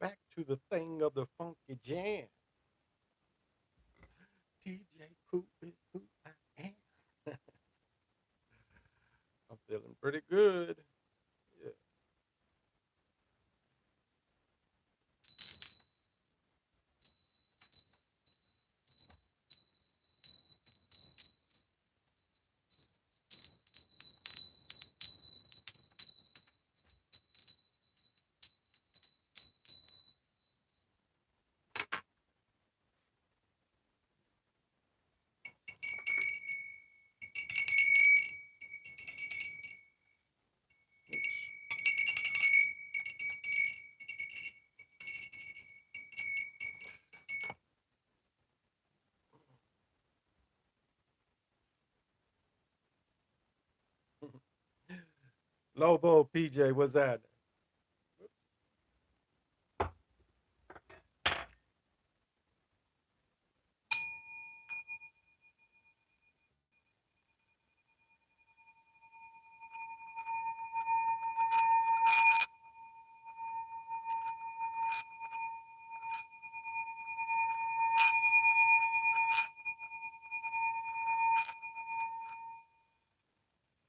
back to the thing of the funky jam. DJ Pooh is who I am. I'm feeling pretty good. Yeah. Lobo PJ, what's that?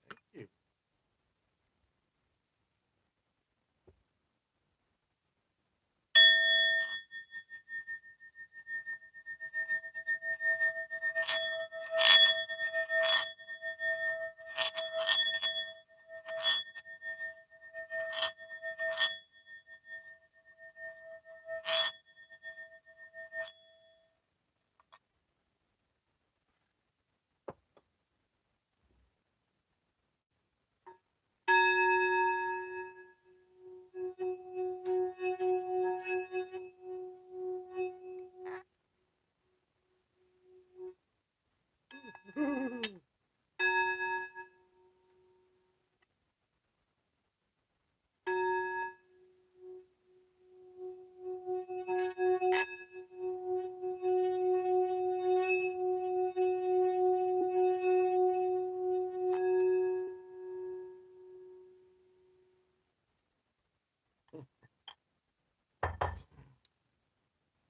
Thank you.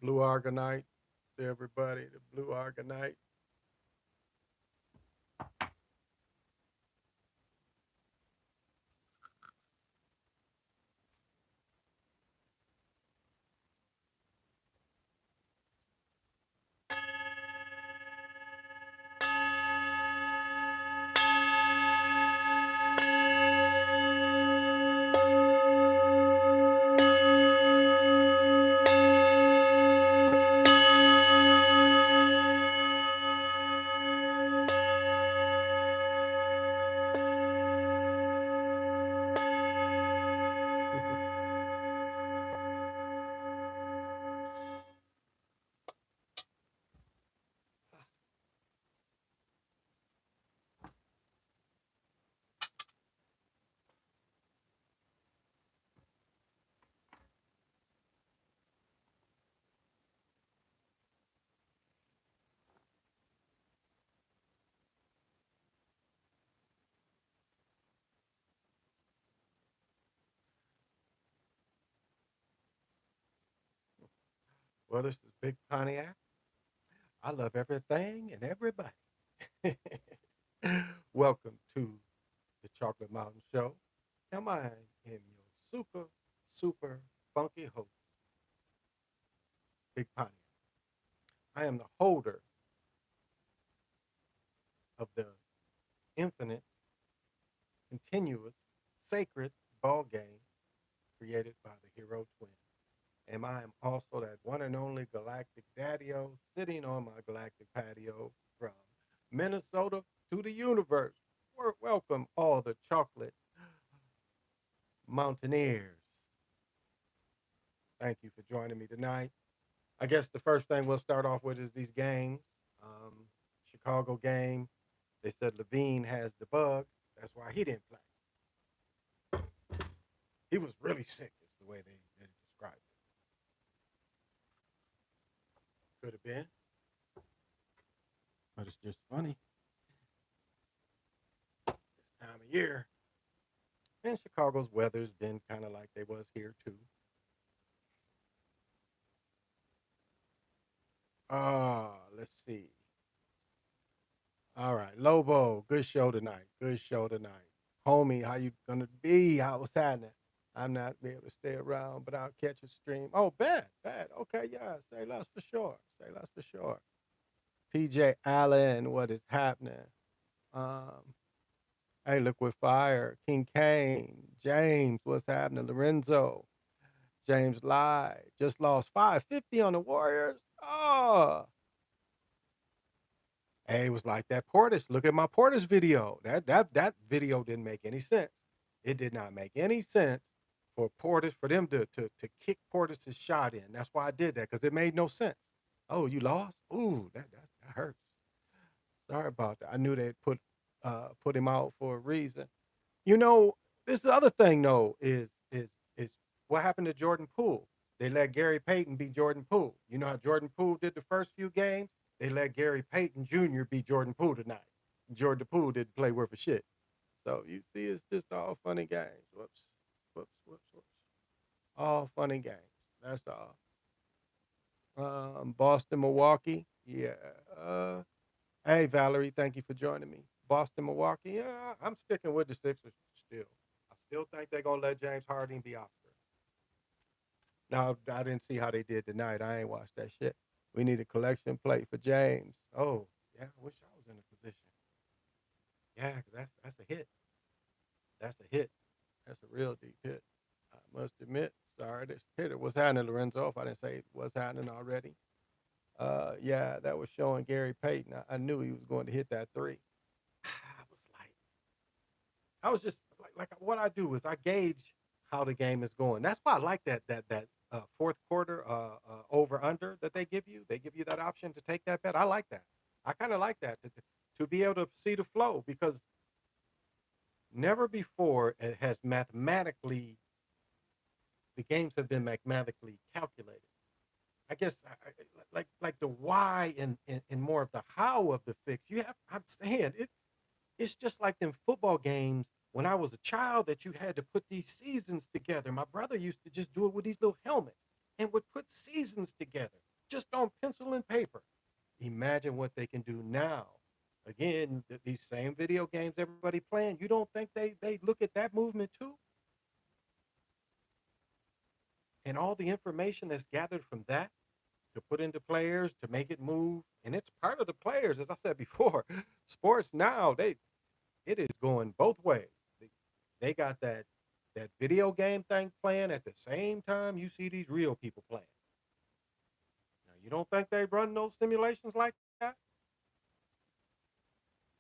Blue Argonite to everybody. The Blue Argonite. Well, this is Big Pontiac. I love everything and everybody. Welcome to the Chocolate Mountain Show. Am I am your super, super funky host, Big Pontiac. I am the holder of the infinite, continuous, sacred ball game created by the Hero Twin. And I am also that one and only galactic daddy-o sitting on my galactic patio from Minnesota to the universe. Welcome all the chocolate mountaineers. Thank you for joining me tonight. I guess the first thing we'll start off with is these games. Um, Chicago game. They said Levine has the bug. That's why he didn't play. He was really sick, is the way they described it. Could have been, but it's just funny this time of year. And Chicago's weather's been kind of like they was here too. Let's see. All right, Lobo, good show tonight. Good show tonight. Homie, how you gonna be? How was happening? I'm not be able to stay around, but I'll catch a stream. Oh, bad, bad. Okay, yeah, say less for sure. Say less for sure. PJ Allen, what is happening? Um, hey, Liquid Fire, King Kane, James, what's happening? Lorenzo, James Live, just lost 550 on the Warriors. Oh, hey, it was like that Portis. Look at my Portis video. That video didn't make any sense. It did not make any sense for Portis for them to kick Portis's shot in. That's why I did that because it made no sense. Oh, you lost? Ooh, that hurts. Sorry about that. I knew they'd put him out for a reason. You know, this the other thing though is what happened to Jordan Poole. They let Gary Payton be Jordan Poole. You know how Jordan Poole did the first few games? They let Gary Payton Jr. be Jordan Poole tonight. Jordan Poole didn't play worth a shit. So you see, it's just all funny games. Whoops, whoops, whoops, whoops. All funny games. That's all. Boston, Milwaukee. Yeah. Hey, Valerie, thank you for joining me. Boston, Milwaukee. Yeah, I'm sticking with the Sixers still. I still think they're gonna let James Harden be Oscar. Now, I didn't see how they did tonight. I ain't watched that shit. We need a collection plate for James. Oh, yeah. I wish I was in a position. Yeah, 'cause that's a hit. That's a hit. That's a real deep hit. I must admit. Sorry, this hitter. What's happening, Lorenzo? If I didn't say what's happening already. Yeah, that was showing Gary Payton. I knew he was going to hit that three. I was like, I was just like what I do is I gauge how the game is going. That's why I like that fourth quarter over under that they give you. They give you that option to take that bet. I like that. I kind of like that to be able to see the flow because never before it has mathematically the games have been mathematically calculated. I guess like the why and more of the how of the fix. You have I'm saying it's just like them football games when I was a child that you had to put these seasons together. My brother used to just do it with these little helmets and would put seasons together just on pencil and paper. Imagine what they can do now. Again, these same video games everybody playing. You don't think they look at that movement too? And all the information that's gathered from that to put into players to make it move. And it's part of the players, as I said before. Sports now, it is going both ways. They got that video game thing playing at the same time you see these real people playing. Now you don't think they run those simulations like that?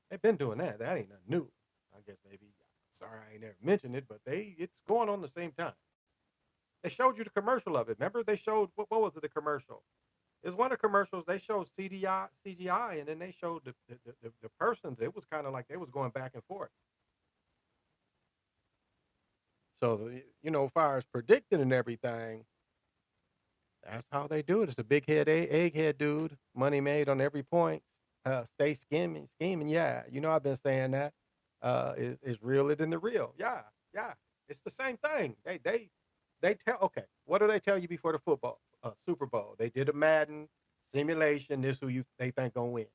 They've been doing that. That ain't nothing new. I guess maybe sorry I ain't never mentioned it, but it's going on the same time. They showed you the commercial of it. Remember they showed what was it the commercial? It's one of the commercials. They showed CGI, and then they showed the persons. It was kind of like they was going back and forth. So as far as predicting and everything, that's how they do it. It's a big head egghead dude. Money made on every point. Stay scheming. Yeah, I've been saying that. Is realer than the real. Yeah, yeah. It's the same thing. They tell. Okay, what do they tell you before the football Super Bowl? They did a Madden simulation. This who they think gonna win.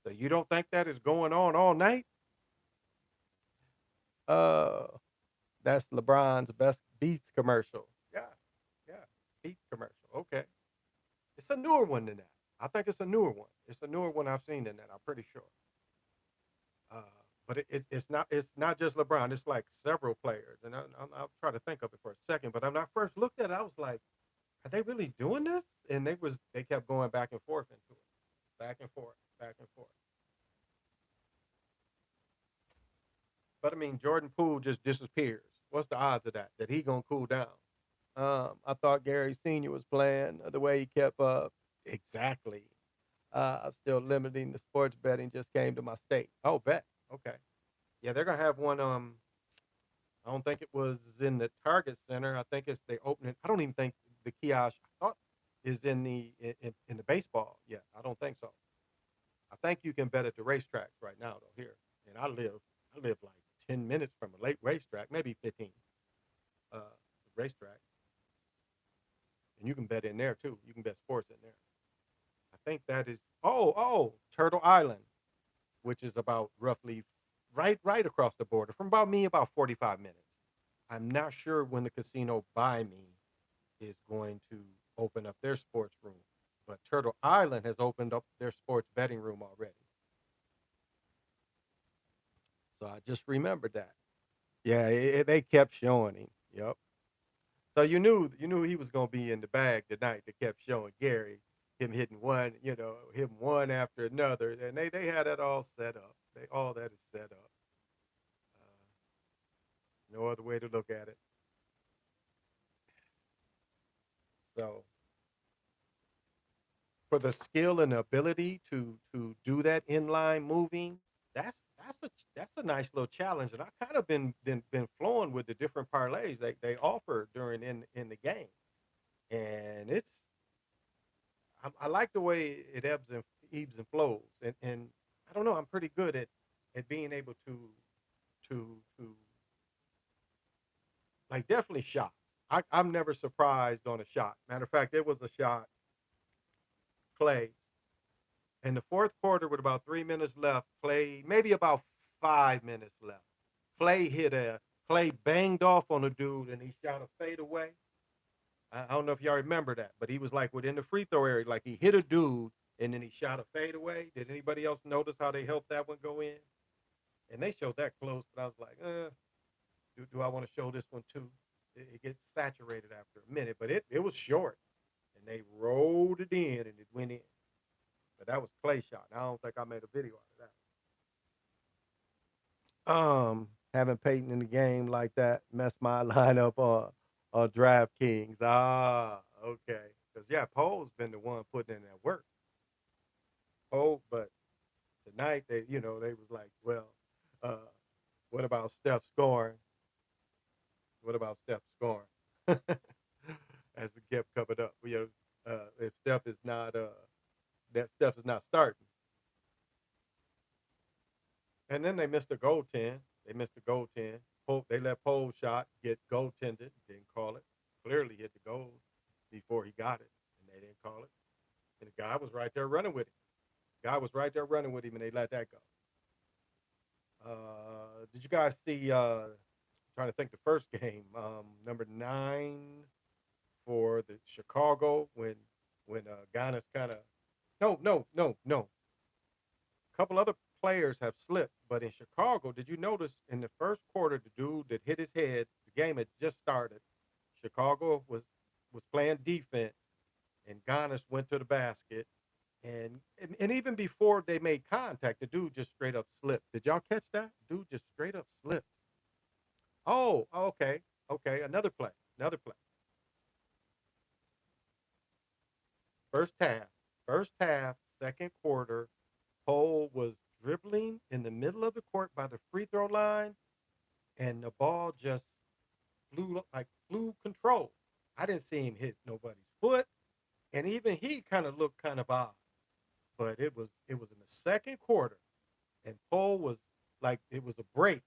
So you don't think that is going on all night? Uh, that's LeBron's best Beats commercial. Yeah, yeah, Beats commercial. Okay, it's a newer one than that. I think it's a newer one. It's a newer one I've seen than that. I'm pretty sure. Uh, but it's not just LeBron. It's like several players, and I'll try to think of it for a second. But when I first looked at it, I was like, "Are they really doing this?" And they kept going back and forth into it, back and forth, back and forth. But I mean, Jordan Poole just disappears. What's the odds of that? That he gonna cool down? I thought Gary Senior was playing the way he kept up. Exactly. I'm still limiting the sports betting. Just came to my state. Oh, bet. Okay. Yeah, they're gonna have one. I don't think it was in the Target Center. I think it's the opening. I don't even think the kiosk I thought is in the baseball. Yeah, I don't think so. I think you can bet at the racetracks right now though here, and I live like 10 minutes from a late racetrack, maybe 15 racetrack, and you can bet in there too. You can bet sports in there. think that is Turtle Island, which is about roughly right across the border from about me about 45 minutes. I'm not sure when the casino by me is going to open up their sports room, but Turtle Island has opened up their sports betting room already. So I just remembered that. Yeah, they kept showing him. Yep. So you knew he was gonna be in the bag tonight. They kept showing Gary him hitting one, him one after another, and they had that all set up. They all that is set up. No other way to look at it. So for the skill and ability to do that inline moving, that's a nice little challenge, and I kind of been flowing with the different parlays they offer during in the game, and I like the way it ebbs and flows, and I don't know, I'm pretty good at being able to like definitely shots. I'm never surprised on a shot. Matter of fact, it was a shot Clay in the fourth quarter with about 3 minutes left. Clay maybe about 5 minutes left. Clay hit a Clay banged off on a dude and he shot a fadeaway. I don't know if y'all remember that, but he was like within the free throw area, like he hit a dude and then he shot a fadeaway. Did anybody else notice how they helped that one go in? And they showed that close, but I was like, do I want to show this one too? It gets saturated after a minute, but it was short, and they rolled it in and it went in. But that was Clay shot. I don't think I made a video out of that. Having Peyton in the game like that messed my lineup on DraftKings. Okay. Because yeah, Poe's been the one putting in that work. Poe, but tonight they was like, well, uh, what about Steph scoring? What about Steph scoring? As it kept covered up, if Steph is not that Steph is not starting, and then they missed a goaltend. They missed a goaltend. They let Pole shot get goaltended. Didn't call it. Clearly hit the goal before he got it, and they didn't call it. And the guy was right there running with him. Guy was right there running with him, and they let that go. Did you guys see? Trying to think the first game, number 9 for the Chicago when Giannis kind of no. A couple other players have slipped, but in Chicago, did you notice in the first quarter the dude that hit his head? The game had just started. Chicago was playing defense, and Giannis went to the basket, and even before they made contact, the dude just straight up slipped. Did y'all catch that? Dude just straight up slipped. Oh, okay, okay. Another play. First half, first half, second quarter. Cole was dribbling in the middle of the court by the free throw line, and the ball just flew control. I didn't see him hit nobody's foot, and even he kind of looked kind of odd. But it was in the second quarter, and Cole was like it was a break,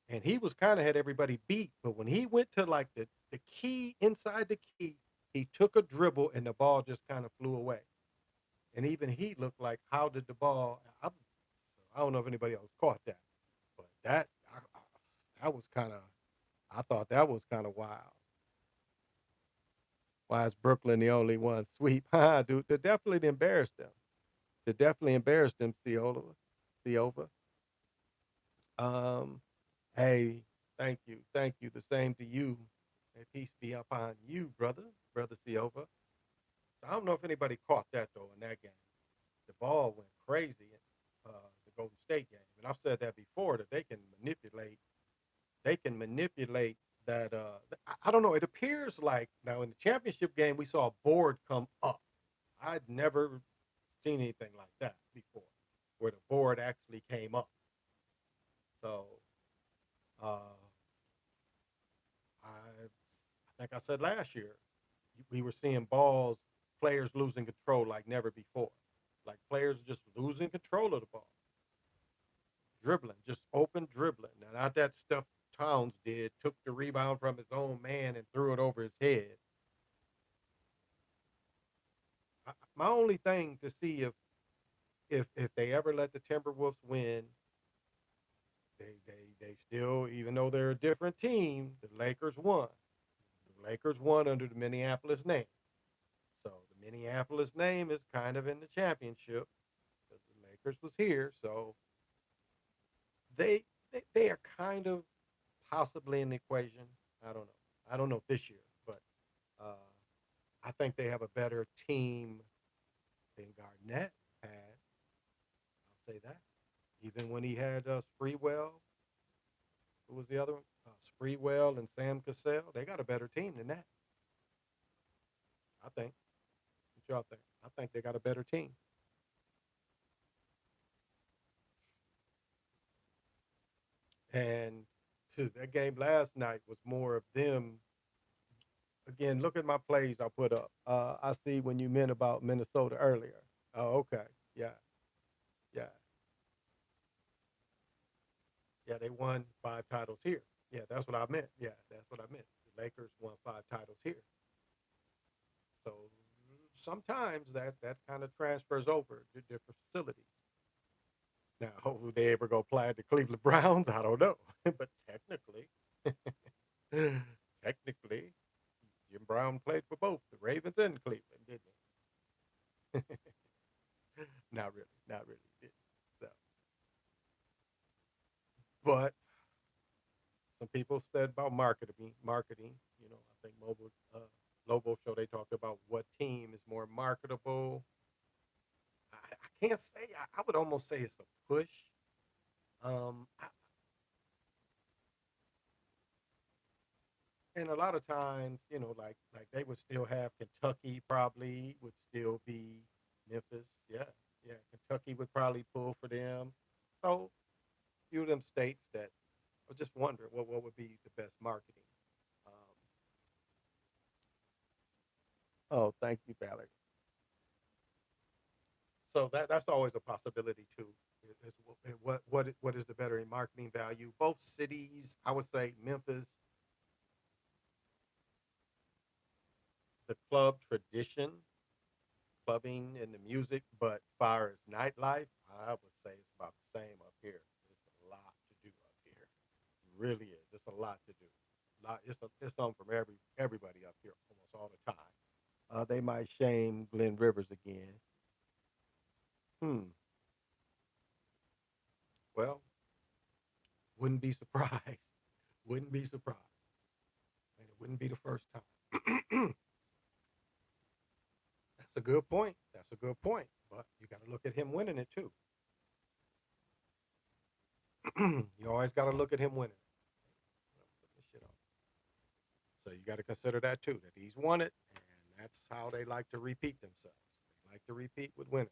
and he was kind of had everybody beat. But when he went to like the key inside the key, he took a dribble, and the ball just kind of flew away. And even he looked like, how did the ball? I don't know if anybody else caught that, but that was kind of. I thought that was kind of wild. Why is Brooklyn the only one sweep? Dude, they definitely embarrassed them. They definitely embarrassed them, Ciova. Um, hey, thank you. The same to you. And peace be upon you, brother Ciova. So I don't know if anybody caught that though in that game. The ball went crazy in the Golden State game, and I've said that before that they can manipulate. They can manipulate that. I don't know. It appears like now in the championship game we saw a board come up. I'd never seen anything like that before, where the board actually came up. So uh, I think I said last year we were seeing players losing control like never before. Like players just losing control of the ball, dribbling, just open dribbling. Now, not that stuff Towns did, took the rebound from his own man and threw it over his head. My only thing to see if they ever let the Timberwolves win, they still, even though they're a different team, the Lakers won. The Lakers won under the Minneapolis name. So the Minneapolis name is kind of in the championship because the Lakers was here. So they are kind of possibly in the equation. I don't know. I don't know this year, but uh, I think they have a better team than Garnett had. I'll say that. Even when he had Spreewell, who was the other one? Spreewell and Sam Cassell. They got a better team than that. I think. What y'all think? I think they got a better team. And that game last night was more of them. Again, look at my plays I put up. I see when you meant about Minnesota earlier. Oh, okay. Yeah, yeah, yeah. They won 5 titles here. Yeah, that's what I meant. Yeah, that's what I meant. The Lakers won 5 titles here. So sometimes that kind of transfers over to different facilities. Now, hopefully they ever go play the Cleveland Browns. I don't know, but technically, Jim Brown played for both the Ravens and Cleveland, didn't he? Not really, not really. Did so, but some people said about marketing. Marketing, I think Lobo show they talked about what team is more marketable. I can't say. I would almost say it's a push. I, and a lot of times, like they would still have Kentucky probably would still be Memphis. Yeah, yeah. Kentucky would probably pull for them. So few of them states that I was just wondering what would be the best marketing. Um, oh, thank you, Valerie. So that's always a possibility too. What is the better in marketing value? Both cities, I would say Memphis, the club tradition, clubbing and the music, but far as nightlife, I would say it's about the same up here. There's a lot to do up here. It really is. It's a lot to do. It's something from everybody up here almost all the time. They might shame Glenn Rivers again. Hmm. Well, wouldn't be surprised. Wouldn't be surprised. And it wouldn't be the first time. That's a good point. That's a good point. But you got to look at him winning it too. You always got to look at him winning. Put this shit on. So you got to consider that too. That he's won it, and that's how they like to repeat themselves. They like to repeat with winners.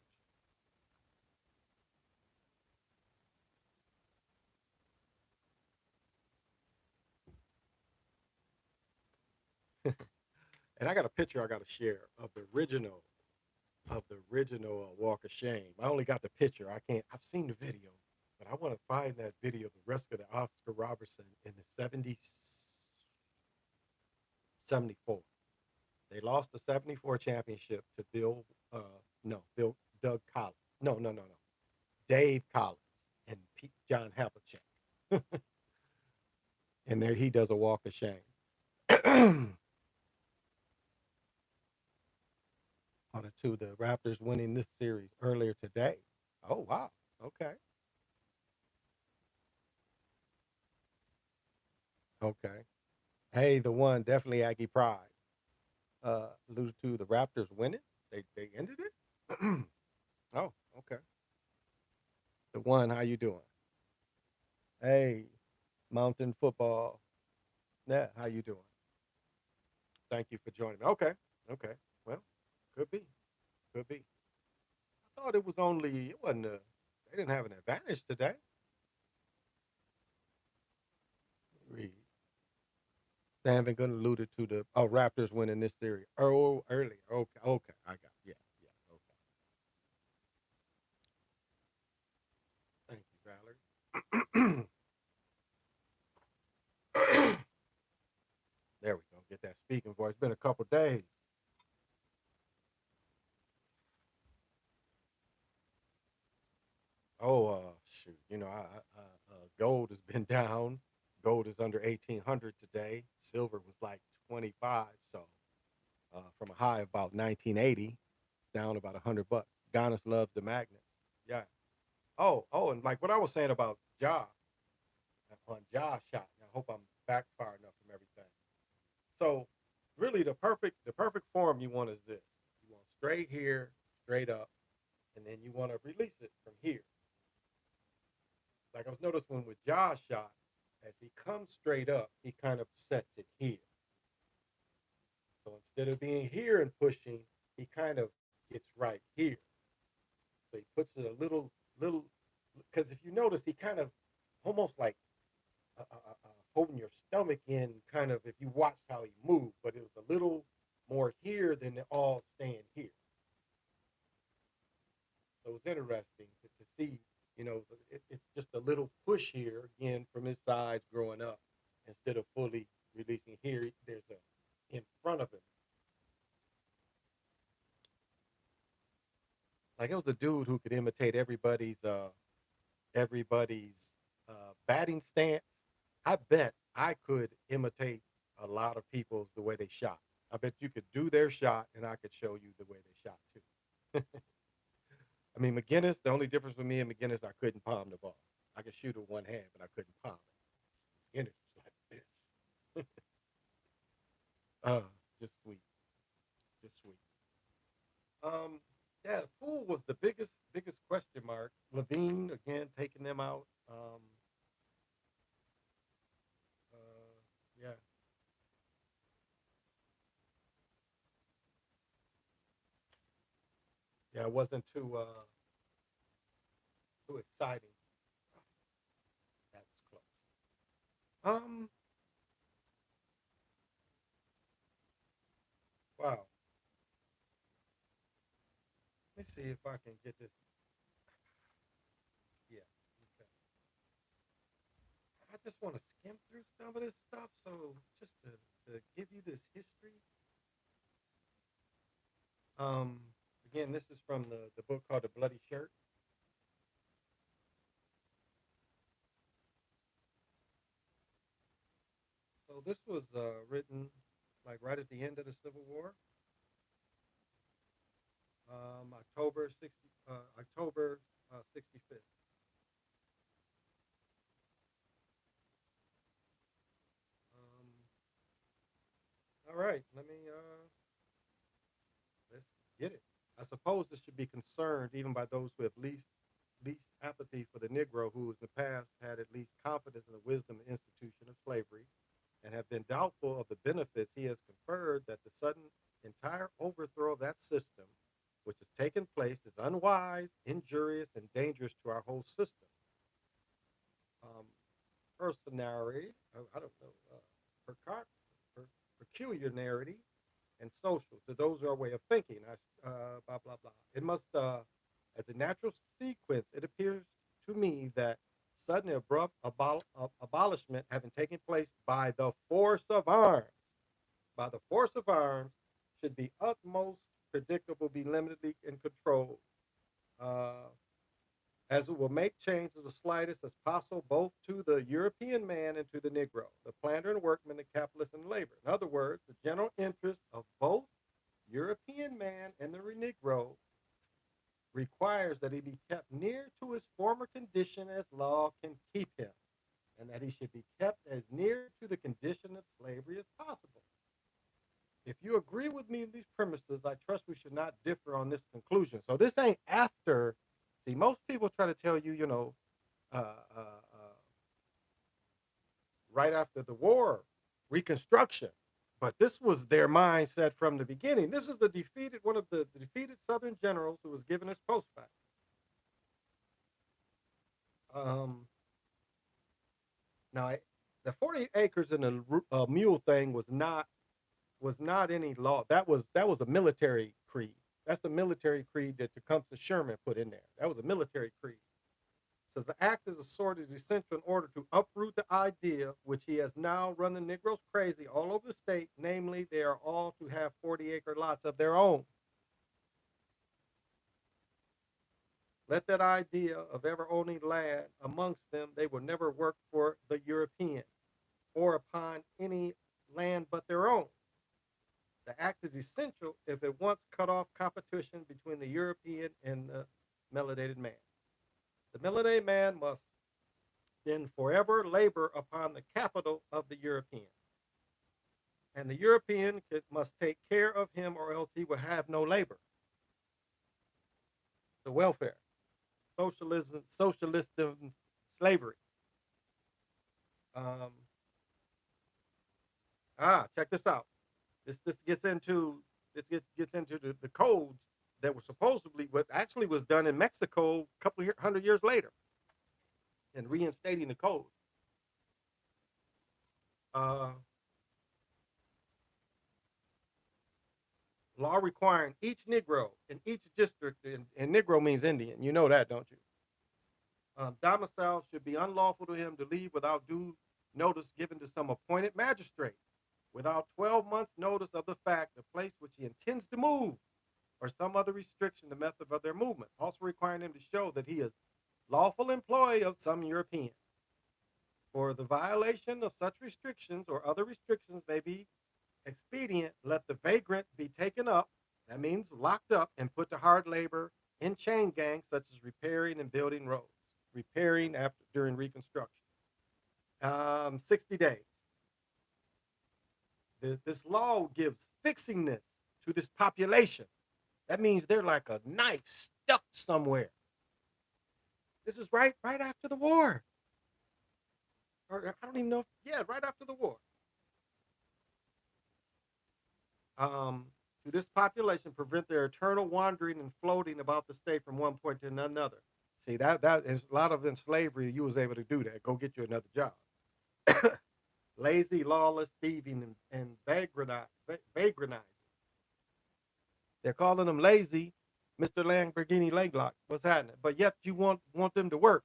And I got a picture I got to share of the original Walk of Shame. I only got the picture. I can't. I've seen the video, but I want to find that video of the rescue of Oscar Robertson in the 74. They lost the 74 championship to no, Doug Collins. No, no, no, no. Dave Collins and John Havlicek. And there he does a walk of shame. On the two, the Raptors winning this series earlier today. Oh, wow. Okay. Okay. Hey, the one, definitely Aggie Pride. Alluded to the Raptors winning. They ended it. Oh, okay. The one, how you doing? Hey, Mountain Football. Yeah, how you doing? Thank you for joining me. Okay, okay. Well, could be, could be. I thought it was only. It wasn't a. They didn't have an advantage today. Read. Stan Van Gunn alluded to the Raptors winning this series. Oh, earlier. Okay, okay. I got. Yeah, yeah. Okay. Thank you, Valerie. There we go. Get that speaking voice. It's been a couple days. Oh, shoot. Gold has been down. Gold is under 1800 today. Silver was like 25. So, from a high of about 1980, down about 100 bucks. Giannis loves the magnets. Yeah. Oh, and like what I was saying about on Ja shot. I hope I'm back far enough from everything. So, really, the perfect form you want is this. You want straight here, straight up, and then you want to release it from here. Like I was noticing with Josh shot, as he comes straight up, he kind of sets it here. So instead of being here and pushing, he kind of gets right here. So he puts it a little, because if you notice, he kind of almost like holding your stomach in, kind of if you watch how he moved, but it was a little more here than it all staying here. So it was interesting to see, it's just a little push here again from his sides growing up instead of fully releasing here. There's a in front of him. Like it was a dude who could imitate everybody's batting stance. I bet I could imitate a lot of people's the way they shot. I bet you could do their shot, and I could show you the way they shot too. I mean, McGinnis. The only difference with me and McGinnis, I couldn't palm the ball. I could shoot with one hand, but I couldn't palm it. McGinnis was like this. uh, just sweet, just sweet. Um, yeah, the pool was the biggest question mark. Levine again taking them out. Yeah, yeah, it wasn't too exciting. That was close. Um, wow. Let me see if I can get this. Yeah, okay. I just want to skim through some of this stuff. So just to give you this history. Um, Again, this is from the book called The Bloody Shirt. So this was written like right at the end of the Civil War, October 65th. Um, all right, let's get it. I suppose this should be concerned even by those who have least apathy for the Negro, who in the past had at least confidence in the wisdom and institution of slavery, and have been doubtful of the benefits he has conferred. That the sudden entire overthrow of that system, which has taken place, is unwise, injurious, and dangerous to our whole system. Um, Personality, I don't know, percar- peculiarity, and social to those who are way of thinking. Blah blah blah. It must, as a natural sequence, it appears to me that sudden abrupt abolishment having taken place by the force of arms, should be utmost predictable, be limitedly and controlled. Uh, as it will make change as the slightest as possible both to the European man and to the Negro, the planter and workman, the capitalist and labor. In other words, the general interest of both European man and the Negro requires that he be kept near to his former condition as law can keep him, and that he should be kept as near to the condition of slavery as possible. If you agree with me in these premises, I trust we should not differ on this conclusion. So this ain't after. See, most people try to tell you, right after the war, Reconstruction. But this was their mindset from the beginning. This is one of the defeated Southern generals who was given his post back. Um, Now, the 40 acres and a mule thing was not any law. That was a military creed. That's a military creed that Tecumseh Sherman put in there. That was a military creed. It says the act as a sword is essential in order to uproot the idea which he has now run the Negroes crazy all over the state, namely, they are all to have 40-acre lots of their own. Let that idea of ever owning land amongst them, they will never work for the European or upon any land but their own. The act is essential if it once cut off competition between the European and the melanated man. The melanated man must then forever labor upon the capital of the European, and the European must take care of him, or else he will have no labor. The welfare, socialism, slavery. Um, Check this out. This gets into gets into the codes that were supposedly what actually was done in Mexico a couple hundred years later, and reinstating the code. Uh, Law requiring each Negro in each district, and Negro means Indian. You know that, don't you? Domicile should be unlawful to him to leave without due notice given to some appointed magistrate, without 12 months' notice of the fact, the place which he intends to move, or some other restriction the method of their movement, also requiring him to show that he is lawful employee of some European. For the violation of such restrictions or other restrictions may be expedient, let the vagrant be taken up, that means locked up, and put to hard labor in chain gangs such as repairing and building roads, repairing after during reconstruction. 60 days. This law gives fixingness to this population. That means they're like a knife stuck somewhere. This is right after the war. Or I don't even know. Yeah, right after the war. Um, to this population, prevent their eternal wandering and floating about the state from one point to another. See, that is a lot of in slavery. You was able to do that. Go get you another job. Lazy, lawless, thieving, and vagranizing. They're calling them lazy, Mr. Lamborghini Leglock. What's happening? But yet you want them to work.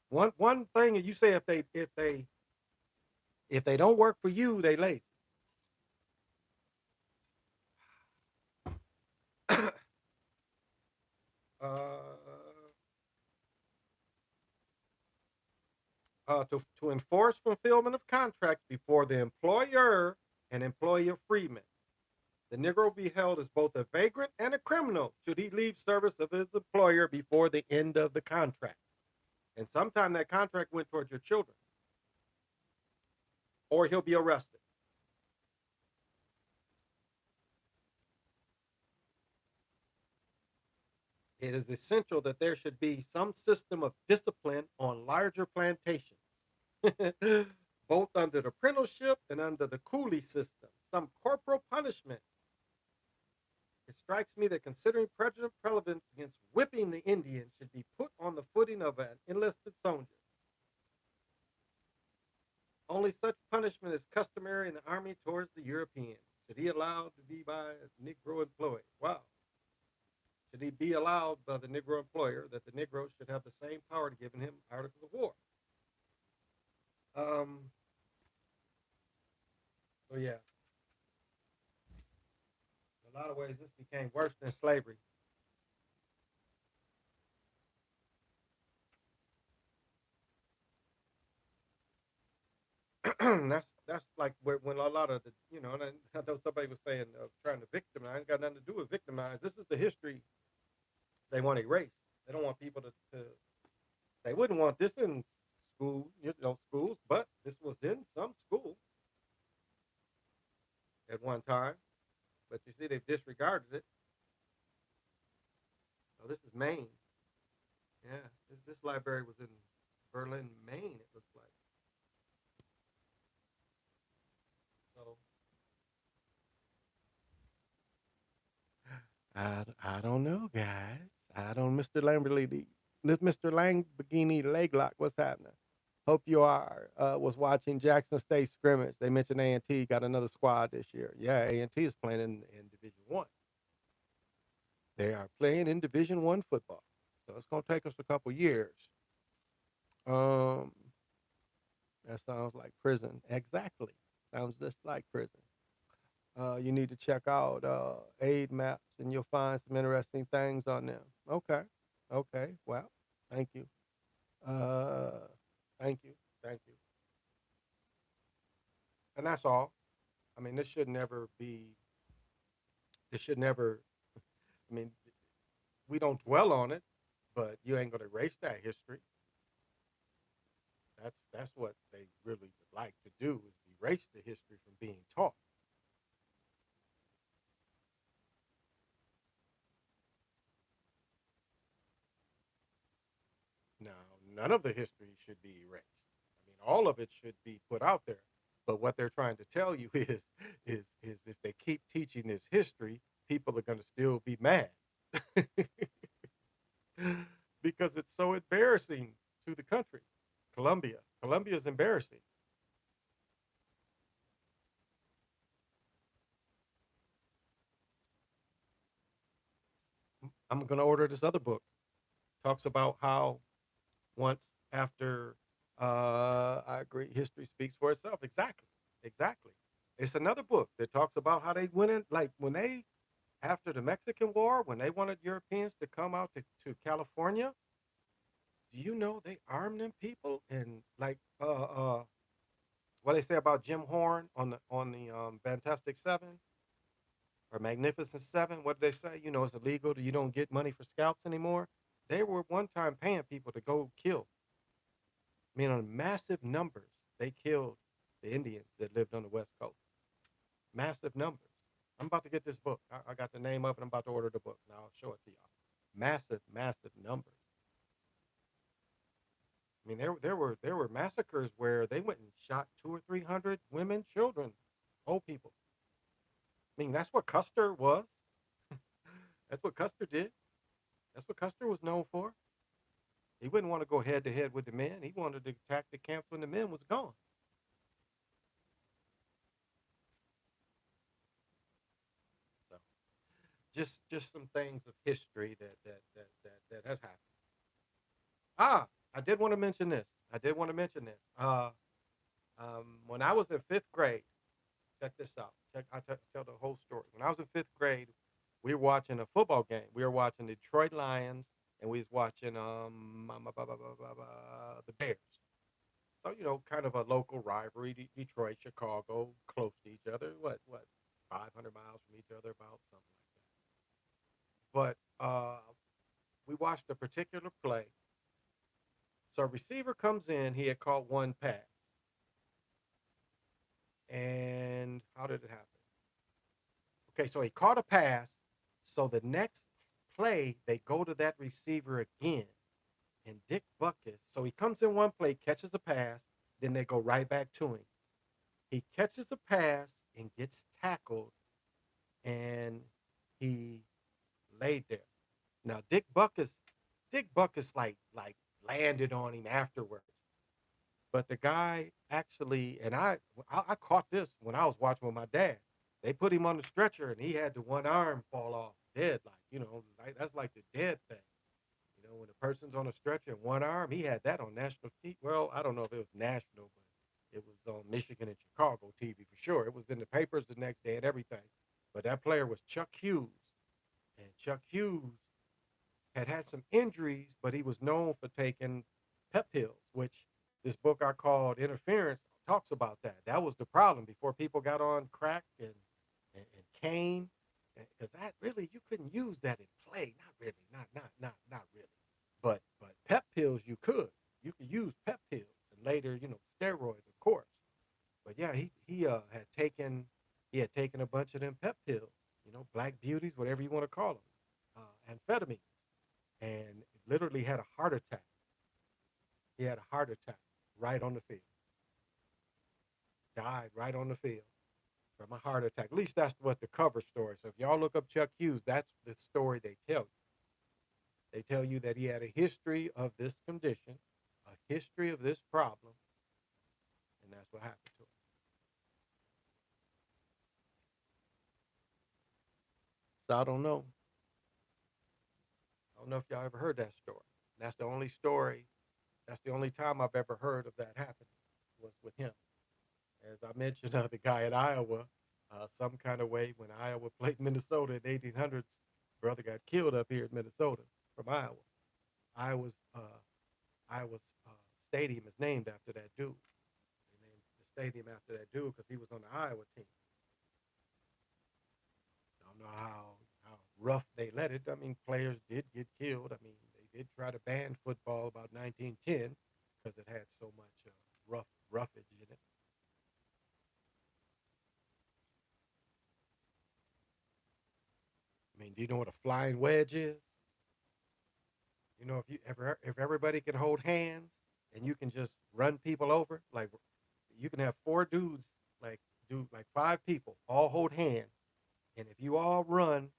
One thing you say, if they don't work for you, they lazy. uh, to enforce fulfillment of contracts before the employer and employee of freemen. The Negro will be held as both a vagrant and a criminal should he leave service of his employer before the end of the contract. And sometime that contract went towards your children, or he'll be arrested. It is essential that there should be some system of discipline on larger plantations, both under the apprenticeship and under the coolie system, some corporal punishment. It strikes me that considering prejudice prevalence against whipping the Indian should be put on the footing of an enlisted soldier. Only such punishment is customary in the army towards the European. Should he allowed to be by a Negro employee? Wow. Should he be allowed by the Negro employer that the Negro should have the same power to given him Articles of War? Um, so yeah, in a lot of ways, this became worse than slavery. That's like when a lot of the and I know somebody was saying trying to victimize. Got nothing to do with victimize. This is the history they want to erase. They don't want people to. They wouldn't want this in schools, but this was in some school at one time. But you see, they've disregarded it. Oh, this is Maine. Yeah, this library was in Berlin, Maine. It looks like. So I don't know, guys. I don't, Mr. Lamborghini, Mr. Lamborghini Leglock. What's happening? Hope you are was watching Jackson State scrimmage. They mentioned A&T got another squad this year. Yeah, A&T is playing in Division One. They are playing in Division One football, so it's gonna take us a couple years. Um, that sounds like prison. Exactly, sounds just like prison. You need to check out aid maps, and you'll find some interesting things on them. Okay. Okay. Well, thank you. Uh, thank you. Thank you. And that's all. I mean, this should never be. This should never. I mean, we don't dwell on it, but you ain't gonna erase that history. That's what they really would like to do is erase the history from being taught. Now, none of the history should be erased. I mean, all of it should be put out there. But what they're trying to tell you is if they keep teaching this history, people are going to still be mad because it's so embarrassing to the country. Colombia is embarrassing. I'm going to order this other book. Talks about how once after I agree, history speaks for itself. Exactly, exactly. It's another book that talks about how they went in, like when they after the Mexican War, when they wanted Europeans to come out to California. Do you know they armed them people and like what they say about Jim Horn on the Fantastic Seven or Magnificent Seven? What did they say? You know, it's illegal. You don't get money for scalps anymore. They were one time paying people to go kill. I mean, on massive numbers, they killed the Indians that lived on the West Coast. Massive numbers. I'm about to get this book. I got the name of it. I'm about to order the book. Now I'll show it to y'all. Massive, massive numbers. I mean, there were massacres where they went and shot 200 or 300 women, children, old people. I mean, that's what Custer was. That's what Custer did. That's what Custer was known for. He wouldn't want to go head to head with the men. He wanted to attack the camps when the men was gone. So just some things of history that has happened. I did want to mention this. I did want to mention this. When I was in fifth grade, check this out. Tell the whole story. When I was in fifth grade, we were watching a football game. We were watching the Detroit Lions, and we was watching the Bears. So kind of a local rivalry. Detroit, Chicago, close to each other. What 500 miles from each other, about something like that. But we watched a particular play. So a receiver comes in. He had caught one pass, and how did it happen? Okay, so he caught a pass. So the next play, they go to that receiver again. And Dick Buckus, so he comes in one play, catches a pass, then they go right back to him. He catches a pass and gets tackled, and he laid there. Now Dick Buckus like landed on him afterwards. But the guy actually, and I caught this when I was watching with my dad. They put him on the stretcher, and he had the one arm fall off dead, like that's like the dead thing. When a person's on a stretcher and one arm, he had that on national TV. Well, I don't know if it was national, but it was on Michigan and Chicago TV for sure. It was in the papers the next day and everything. But that player was Chuck Hughes, and Chuck Hughes had some injuries, but he was known for taking pep pills, which this book I called Interference talks about that. That was the problem before people got on crack and cane, because that really you couldn't use that in play. Not really, not really. But pep pills you could use pep pills and later steroids of course. But yeah, he had taken a bunch of them pep pills, black beauties, whatever you want to call them, amphetamines, and literally had a heart attack. He had a heart attack right on the field, died right on the field from a heart attack. At least that's what the cover story. So if y'all look up Chuck Hughes, that's the story they tell you. They tell you that he had a history of this condition, a history of this problem, and that's what happened to him. So I don't know. I don't know if y'all ever heard that story. That's the only story. That's the only time I've ever heard of that happening was with him. As I mentioned, the guy at Iowa, some kind of way when Iowa played Minnesota in the 1800s, brother got killed up here in Minnesota from Iowa. Iowa's Iowa's stadium is named after that dude. They named the stadium after that dude because he was on the Iowa team. I don't know how rough they let it. I mean, players did get killed. I mean, they did try to ban football about 1910 because it had so much roughage in it. I mean, do you know what a flying wedge is? You know, if everybody can hold hands and you can just run people over, like you can have four dudes, like do like five people, all hold hands, and if you all run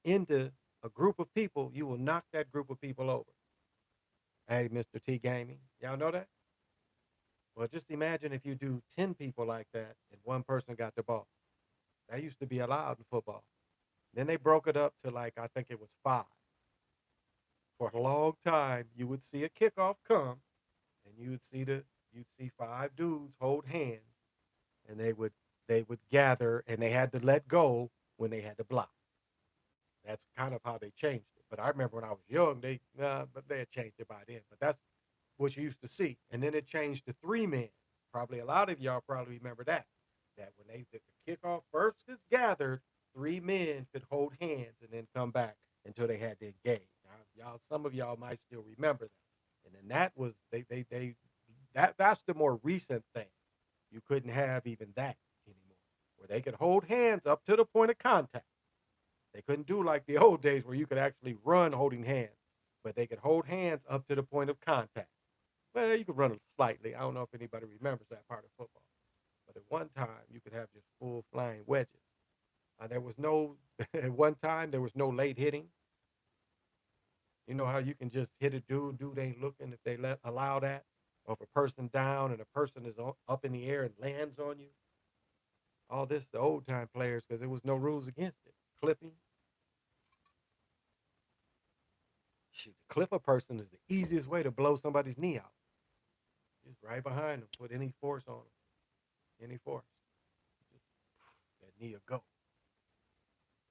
into a group of people, you will knock that group of people over. Hey, Mr. T Gaming, y'all know that? Well, just imagine if you do 10 people like that and one person got the ball. That used to be allowed in football. Then they broke it up to like I think it was five. For a long time, you would see a kickoff come and you'd see five dudes hold hands and they would gather and they had to let go when they had to block. That's kind of how they changed it. But I remember when I was young, but they had changed it by then. But that's what you used to see. And then it changed to three men. Probably a lot of y'all probably remember that. That when the kickoff first is gathered, three men could hold hands and then come back until they had to engage. Now, y'all, some of y'all might still remember that. And then that was that's the more recent thing. You couldn't have even that anymore, where they could hold hands up to the point of contact. They couldn't do like the old days where you could actually run holding hands, but they could hold hands up to the point of contact. Well, you could run it slightly. I don't know if anybody remembers that part of football, but at one time you could have just full flying wedges. There was no at one time there was no late hitting. You know how you can just hit a dude ain't looking if they let allow that, or if a person down and a person is up in the air and lands on you. All this the old time players because there was no rules against it. Clipping, shoot, to clip a person is the easiest way to blow somebody's knee out. Just right behind them, put any force on them, any force. Just, that knee will go.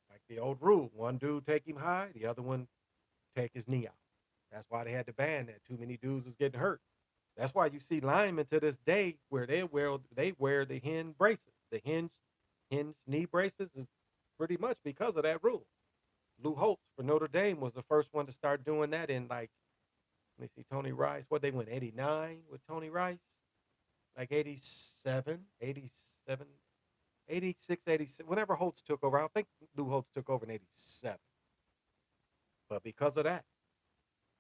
Like the old rule, one dude take him high, the other one take his knee out. That's why they had to ban that. Too many dudes was getting hurt. That's why you see linemen to this day where they wear the hinge braces. The hinge knee braces is pretty much because of that rule. Lou Holtz for Notre Dame was the first one to start doing that in like let me see Tony Rice. What they went 89 with Tony Rice? Like 87, 87, 86, 87. Whenever Holtz took over, I think Lou Holtz took over in 87. But because of that,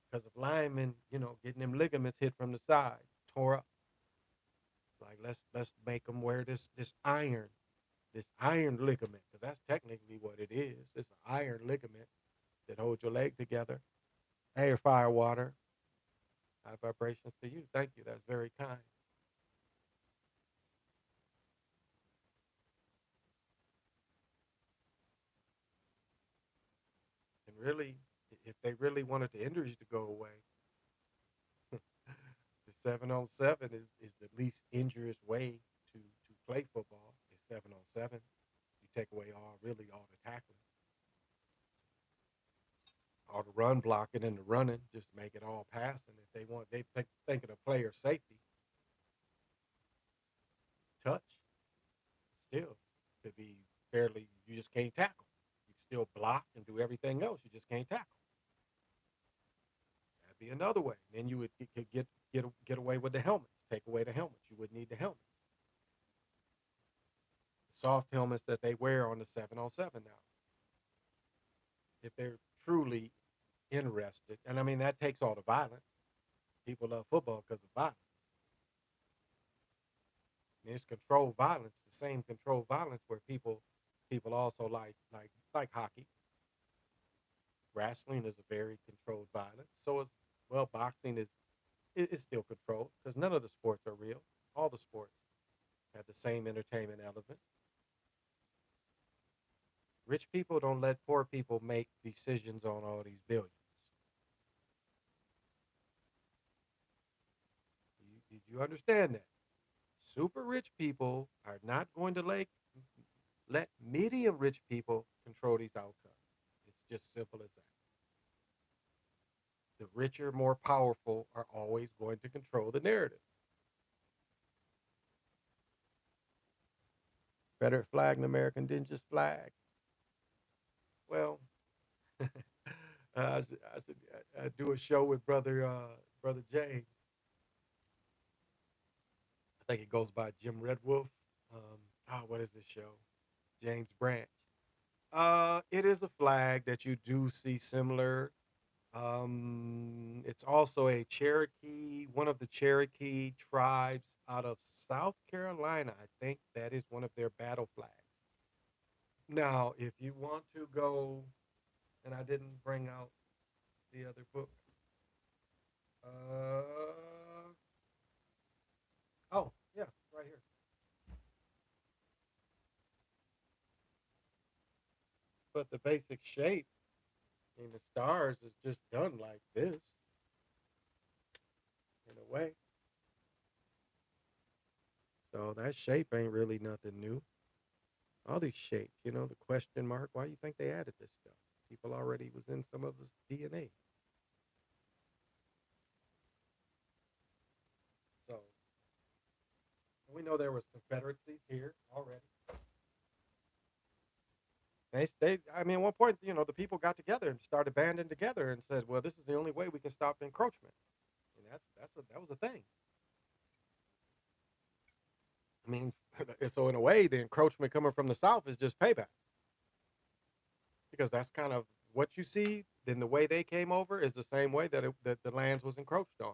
because of linemen, getting them ligaments hit from the side, tore up. Like let's make them wear this iron ligament, because that's technically what it is. It's an iron ligament that holds your leg together. Air, fire, water. High vibrations to you. Thank you. That's very kind. And really, if they really wanted the injuries to go away, the 7-on-7 is the least injurious way to play football. Is 7-on-7. You take away all the tackling, all the run blocking and the running, just make it all passing. If they want, think of the player safety, touch still to be fairly. You just can't tackle. You still block and do everything else. You just can't tackle. That'd be another way. Then you would get away with the helmets. Take away the helmets. You wouldn't need the helmets. The soft helmets that they wear on the 7-on-7 now. If they're truly interested, and I mean that takes all the violence. People love football because of violence. I mean, it's controlled violence, the same controlled violence where people also like hockey. Wrestling is a very controlled violence. So is boxing is still controlled because none of the sports are real. All the sports have the same entertainment element. Rich people don't let poor people make decisions on all these billions. Did you understand that? Super rich people are not going to let medium rich people control these outcomes. It's just simple as that. The richer, more powerful are always going to control the narrative. Confederate flag and American didn't just flag. Well, I should do a show with brother James. I think it goes by Jim Red Wolf. What is this show? James Branch. It is a flag that you do see similar. It's also a Cherokee, one of the Cherokee tribes out of South Carolina. I think that is one of their battle flags. Now, if you want to go, and I didn't bring out the other book. Uh, oh, yeah, right here. But the basic shape in the stars is just done like this in a way. So that shape ain't really nothing new. All these shapes, the question mark. Why do you think they added this stuff? People already was in some of his DNA. So we know there was confederacies here already. I mean, at one point, the people got together and started banding together and said, "Well, this is the only way we can stop encroachment." And that was a thing. I mean, so in a way, the encroachment coming from the south is just payback because that's kind of what you see. Then the way they came over is the same way that the lands was encroached on.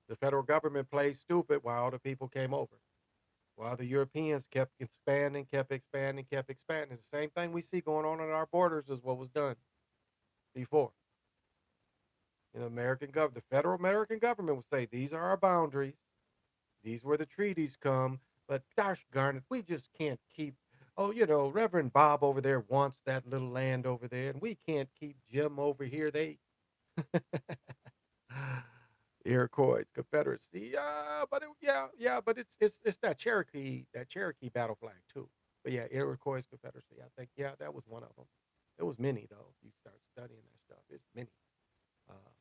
The federal government played stupid while the people came over. While the Europeans kept expanding, kept expanding, kept expanding. The same thing we see going on at our borders is what was done before. The federal American government would say these are our boundaries. These were the treaties come, but gosh darn it, we just can't keep. Oh, Reverend Bob over there wants that little land over there, and we can't keep Jim over here. They Iroquois Confederacy. But it's that Cherokee battle flag too. But yeah, Iroquois Confederacy. I think that was one of them. There was many though. If you start studying that stuff, it's many. Uh,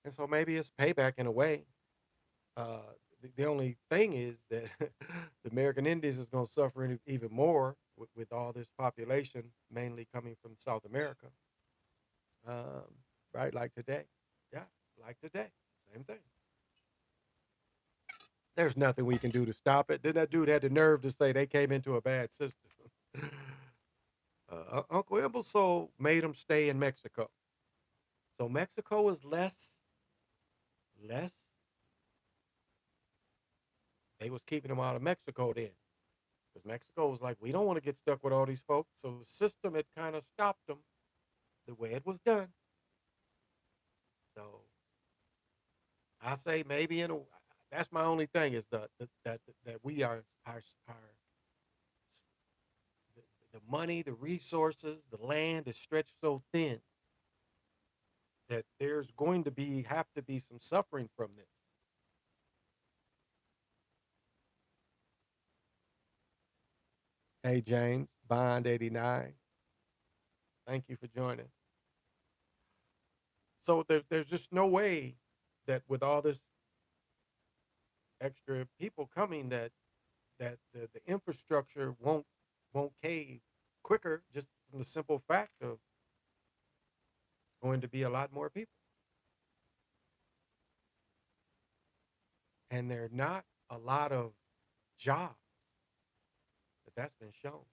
and so maybe it's payback in a way. The only thing is that the American Indians is going to suffer even more with all this population, mainly coming from South America. Um, right, like today. Yeah, like today. Same thing. There's nothing we can do to stop it. Then that dude had the nerve to say they came into a bad system. Uncle Imbleso made him stay in Mexico. So Mexico was less. They was keeping him out of Mexico then, because Mexico was like, we don't want to get stuck with all these folks. So the system had kind of stopped them the way it was done. So I say maybe that's my only thing is that we are our the money, the resources, the land is stretched so thin that there's going to have to be some suffering from this. Hey James, Bond 89. Thank you for joining. So there's just no way that with all this extra people coming that the infrastructure won't cave quicker just from the simple fact of going to be a lot more people. And there are not a lot of jobs that's been shown.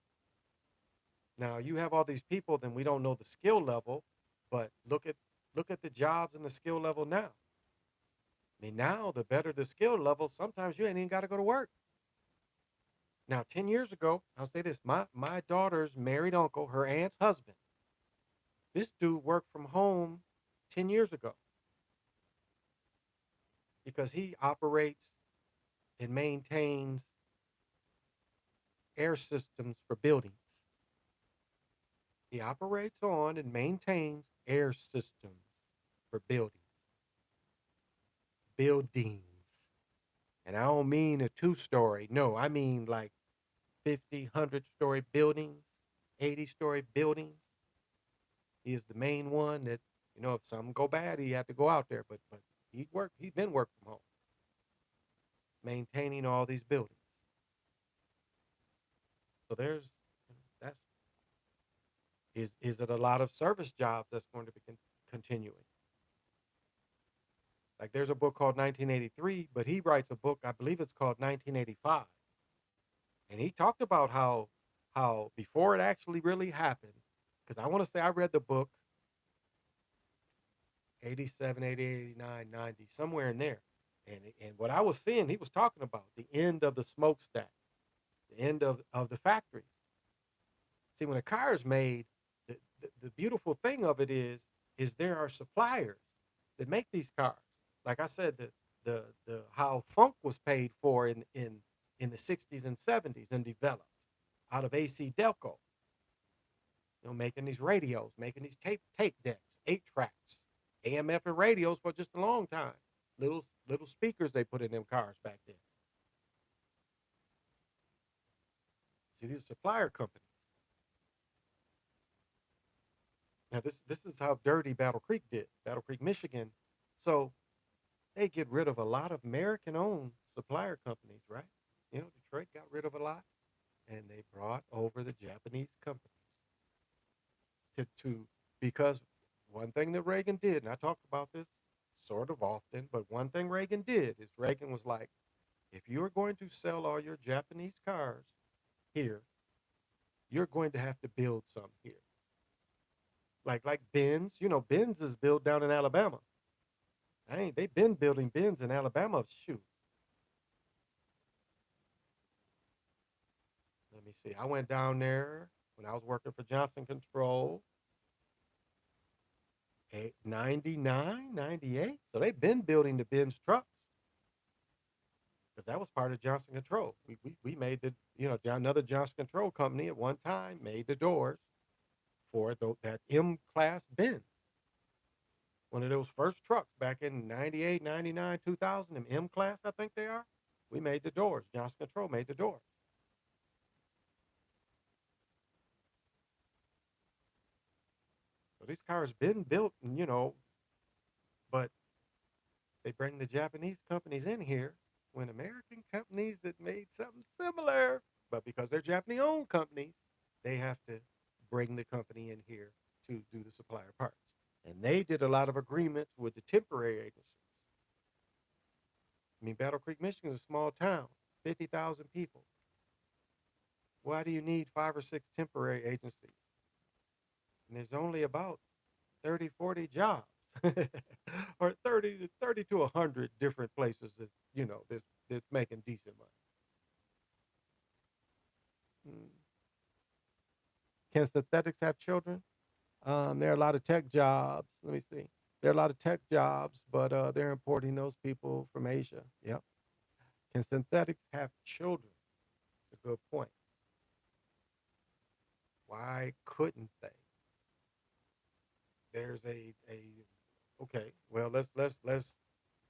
Now you have all these people, then we don't know the skill level, but look at the jobs and the skill level now. I mean, now the better the skill level, sometimes you ain't even got to go to work. Now, 10 years ago, I'll say this: my daughter's married uncle, her aunt's husband. This dude worked from home 10 years ago because he operates and maintains air systems for buildings. He operates on and maintains air systems for buildings. And I don't mean a two-story. No, I mean like 50, 100-story buildings, 80-story buildings. He is the main one that, if something go bad, he had to go out there. But he'd been work from home, maintaining all these buildings. So that's is it a lot of service jobs that's going to be continuing? Like there's a book called 1983, but he writes a book, I believe it's called 1985, and he talked about how before it actually really happened, because I want to say I read the book 87, 88, 89, 90, somewhere in there. And what I was seeing, he was talking about the end of the smokestack, the end of the factories. See, when a car is made, the beautiful thing of it is there are suppliers that make these cars. Like I said, the how funk was paid for in the 60s and 70s and developed out of AC Delco, making these radios, making these tape decks, 8 tracks, AM/FM radios for just a long time. Little speakers they put in them cars back then. See, these supplier companies. Now this is how dirty Battle Creek did. Battle Creek, Michigan. So they get rid of a lot of American-owned supplier companies, right? Detroit got rid of a lot, and they brought over the Japanese companies to because one thing that Reagan did, and I talk about this sort of often, but one thing Reagan did is Reagan was like, if you're going to sell all your Japanese cars here, you're going to have to build some here. Like Benz, Benz is built down in Alabama. They've been building Benz in Alabama. Shoot. Let me see. I went down there when I was working for Johnson Control, 99, 98. So they've been building the Benz trucks because that was part of Johnson Control. We made another Johnson Control company at one time made the doors for that M class Benz. One of those first trucks back in 98, 99, 2000, them M class, I think they are. We made the doors. Johnson Control made the doors. So these cars been built, but they bring the Japanese companies in here when American companies that made something similar, but because they're Japanese owned companies, they have to bring the company in here to do the supplier parts. And they did a lot of agreements with the temporary agencies. I mean, Battle Creek, Michigan is a small town, 50,000 people. Why do you need 5 or 6 temporary agencies? And there's only about 30, 40 jobs, or 30 to 100 different places that's making decent money. Mm. Can synthetics have children? There are a lot of tech jobs. Let me see. There are a lot of tech jobs, but they're importing those people from Asia. Yep. Can synthetics have children? That's a good point. Why couldn't they? There's a okay. Well, let's.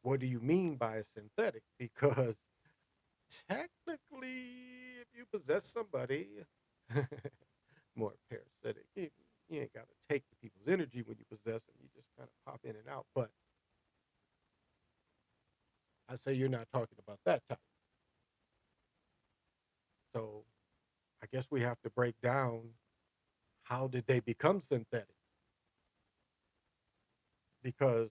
What do you mean by a synthetic? Because technically, if you possess somebody more parasitic, you ain't got to take the people's energy when you possess them. You just kind of pop in and out. But I say you're not talking about that type. So I guess we have to break down how did they become synthetic? Because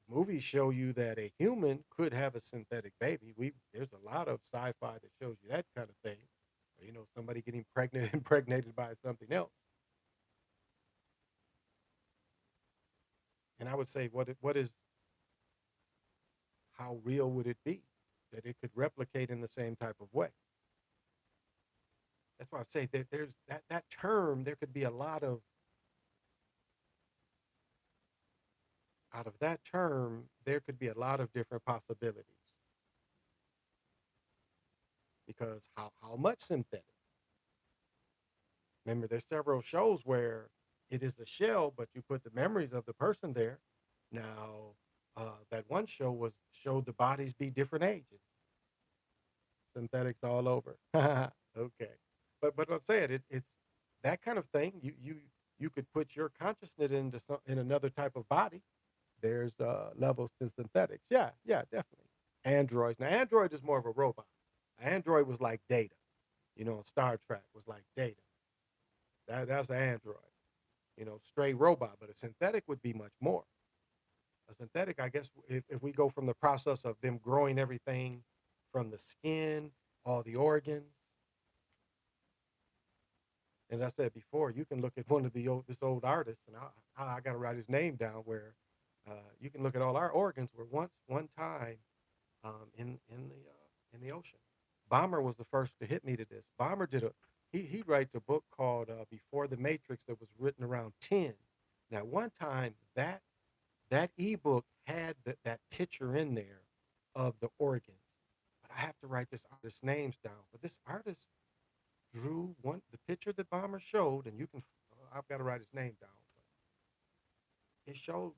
movies show you that a human could have a synthetic baby. There's a lot of sci-fi that shows you that kind of thing. Somebody getting pregnant impregnated by something else. And I would say, what is how real would it be that it could replicate in the same type of way? That's why I say that there's that term. There could be a lot of out of that term. There could be a lot of different possibilities because how much synthetic? Remember, there's several shows where it is a shell, but you put the memories of the person there. Now, that one show showed the bodies be different ages, synthetics all over. Okay, but I'm saying it's that kind of thing. You You could put your consciousness into in another type of body. There's levels to synthetics. Yeah, yeah, definitely. Androids. Now, Android is more of a robot. Android was like Data. Star Trek was like Data. That's an android. Straight robot. But a synthetic would be much more. A synthetic, I guess, if we go from the process of them growing everything from the skin, all the organs, as I said before, you can look at one of this old artist, and I got to write his name down. Where you can look at all our organs were once one time in the ocean. Bomber was the first to hit me to this. Bomber did a he writes a book called Before the Matrix that was written around 10. Now, one time that ebook had that picture in there of the organs, but I have to write this artist's names down. But this artist drew the picture that Bomber showed, and you can I've got to write his name down. But it showed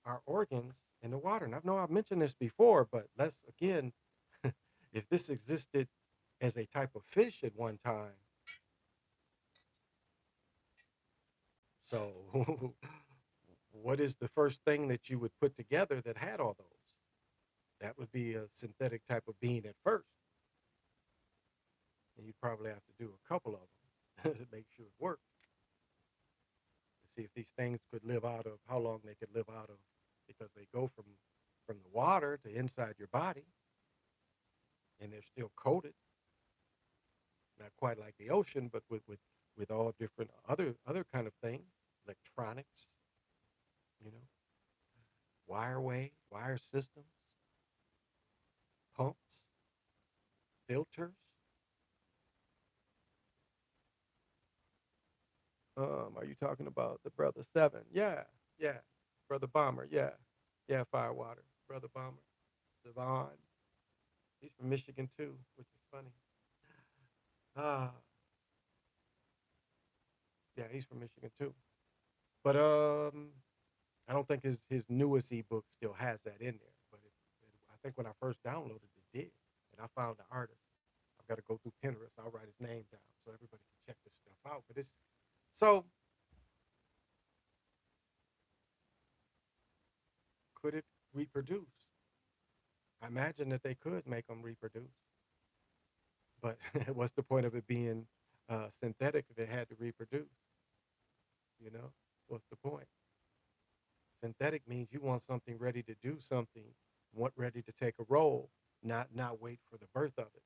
our organs in the water. And I know I've mentioned this before, but let's again, if this existed as a type of fish at one time, so what is the first thing that you would put together that had all those? That would be a synthetic type of being at first. And you'd probably have to do a couple of them to make sure it worked. To see if these things could live out of how long they could live out of, because they go from the water to inside your body, and they're still coated. Not quite like the ocean, but with all different other kind of things, electronics, you know, wire systems, pumps, filters. Are you talking about the brother Seven? Yeah, yeah, brother Bomber. Yeah, yeah, Firewater, brother Bomber, Devon. He's from Michigan too, which is funny. Ah, yeah, he's from Michigan too. But I don't think his newest ebook still has that in there. But I think when I first downloaded it did, and I found the artist. I've got to go through Pinterest. I'll write his name down so everybody can check this stuff out. But it's so could it reproduce? I imagine that they could make them reproduce, but what's the point of it being synthetic if it had to reproduce? You know, what's the point? Synthetic means you want something ready to do something, want ready to take a role, not wait for the birth of it.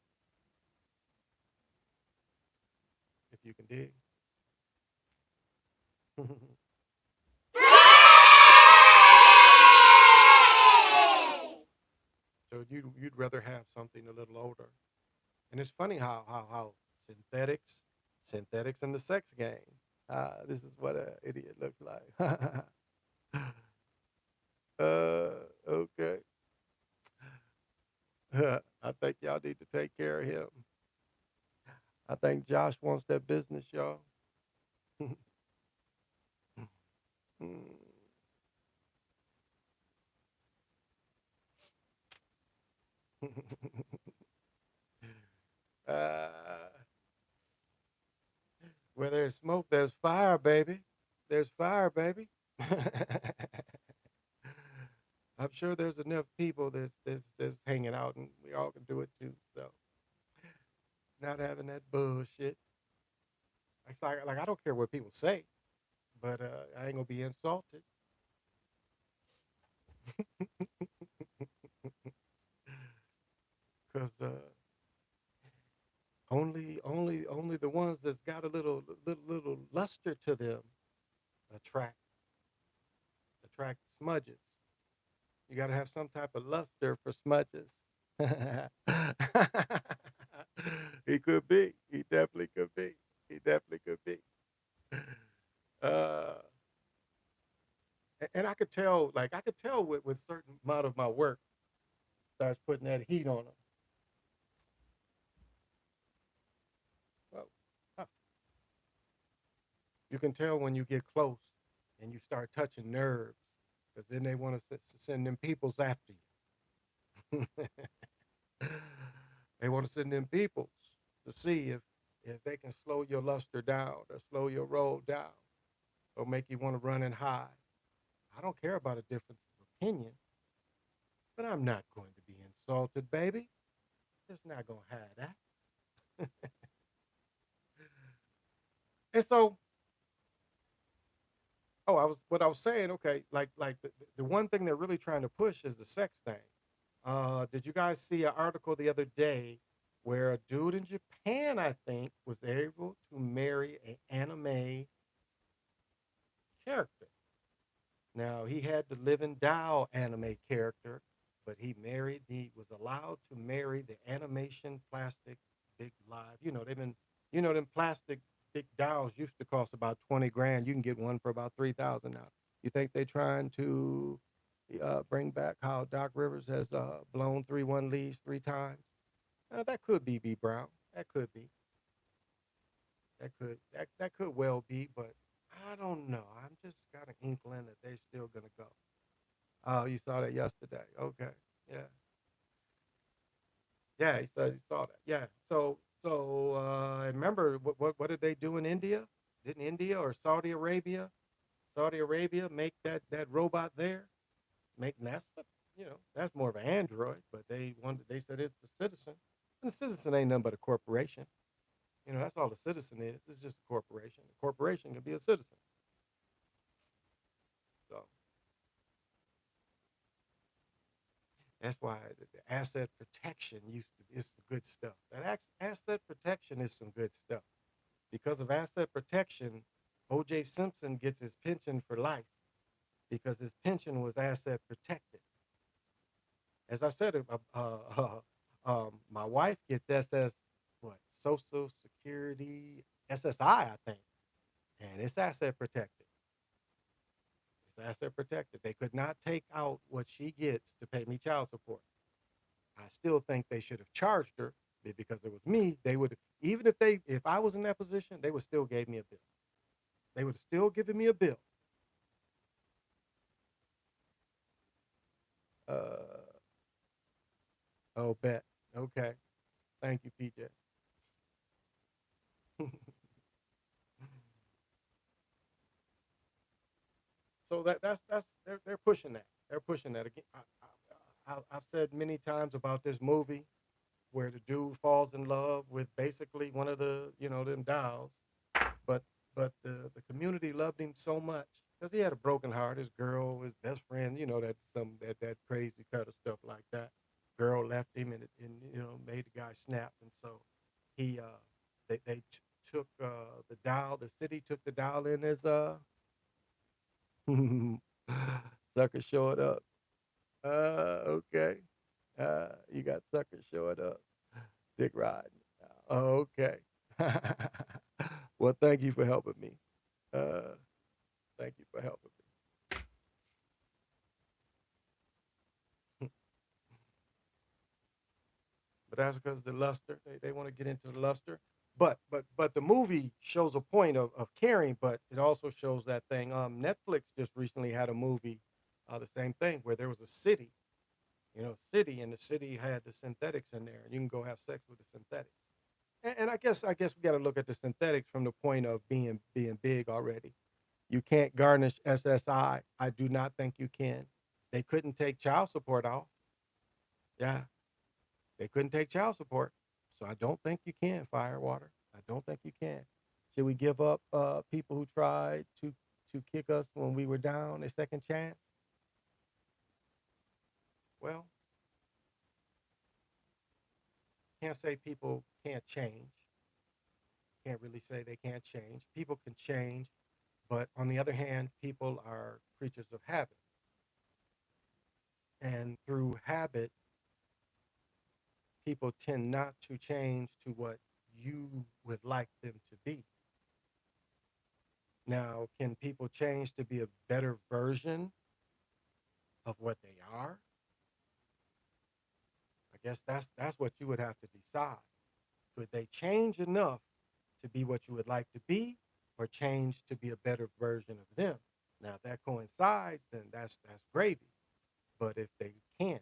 If you can dig. So you'd rather have something a little older. And it's funny how synthetics in the sex game. This is what an idiot looks like. Okay. I think y'all need to take care of him. I think Josh wants that business, y'all. uh, where there's smoke, there's fire, baby. There's fire, baby. I'm sure there's enough people that's hanging out, and we all can do it too. So, not having that bullshit. It's like I don't care what people say, but I ain't gonna be insulted. Cause only the ones that's got a little luster to them attract attract smudges. You got to have some type of luster for smudges. He could be. He definitely could be. He definitely could be. Uh, and I could tell, like I could tell with certain amount of my work starts putting that heat on them. Well, huh. You can tell when you get close and you start touching nerves, because then they want to send them peoples after you. They want to send them peoples to see if they can slow your luster down or slow your roll down. or make you want to run and hide. I don't care about a difference of opinion, but I'm not going to be insulted, baby. Just not gonna have that. And so, oh, I was saying, okay, like the one thing they're really trying to push is the sex thing. Did you guys see an article the other day where a dude in Japan, I think, was able to marry an anime character? Now he had the living doll anime character, but he was allowed to marry the animation plastic big live. Them plastic big dolls used to cost about 20 grand. You can get one for about 3,000 now. You think they're trying to bring back how Doc Rivers has blown 3-1 leads 3 times? That could be B Brown. That could be. That could well be, but I don't know. I'm just got an inkling that they're still gonna go. Oh, you saw that yesterday. Okay. Yeah. Yeah, he said he saw that. Yeah. Remember what did they do in India? Didn't India or Saudi Arabia make that robot there? Make NASA? That's more of an android, but they said it's a citizen. And a citizen ain't nothing but a corporation. That's all a citizen is. It's just a corporation. A corporation can be a citizen. So that's why the asset protection used to is some good stuff. Asset protection is some good stuff. Because of asset protection, O.J. Simpson gets his pension for life because his pension was asset protected. As I said, my wife gets what Social Security SSI, I think, and it's asset protected. It's asset protected. They could not take out what she gets to pay me child support. I still think they should have charged her because it was me. They would even if I was in that position, they would still gave me a bill. They would have still given me a bill. Uh, oh, bet. Okay. Thank you, PJ. So that's they're pushing that. They're pushing that again. I've said many times about this movie where the dude falls in love with basically one of the them dolls, but the community loved him so much because he had a broken heart. His girl, his best friend, that crazy kind of stuff like that. Girl left him and made the guy snap, and so he they took the doll. The city took the doll in as sucker showed up. Okay. You got sucker showing up. Dick riding. Okay. Well, thank you for helping me. Uh, Thank you for helping me. But that's because the luster. They want to get into the luster. But the movie shows a point of caring, but it also shows that thing. Netflix just recently had a movie, the same thing where there was a city, city, and the city had the synthetics in there, and you can go have sex with the synthetics. And I guess we got to look at the synthetics from the point of being big already. You can't garnish SSI. I do not think you can. They couldn't take child support off. Yeah, they couldn't take child support. So I don't think you can, Firewater. I don't think you can. Should we give up people who tried to kick us when we were down a second chance? Well, can't say people can't change. Can't really say they can't change. People can change, but on the other hand, people are creatures of habit. And through habit, people tend not to change to what you would like them to be. Now, can people change to be a better version of what they are? I guess that's what you would have to decide. Could they change enough to be what you would like to be, or change to be a better version of them? Now, if that coincides, then that's gravy. But if they can't,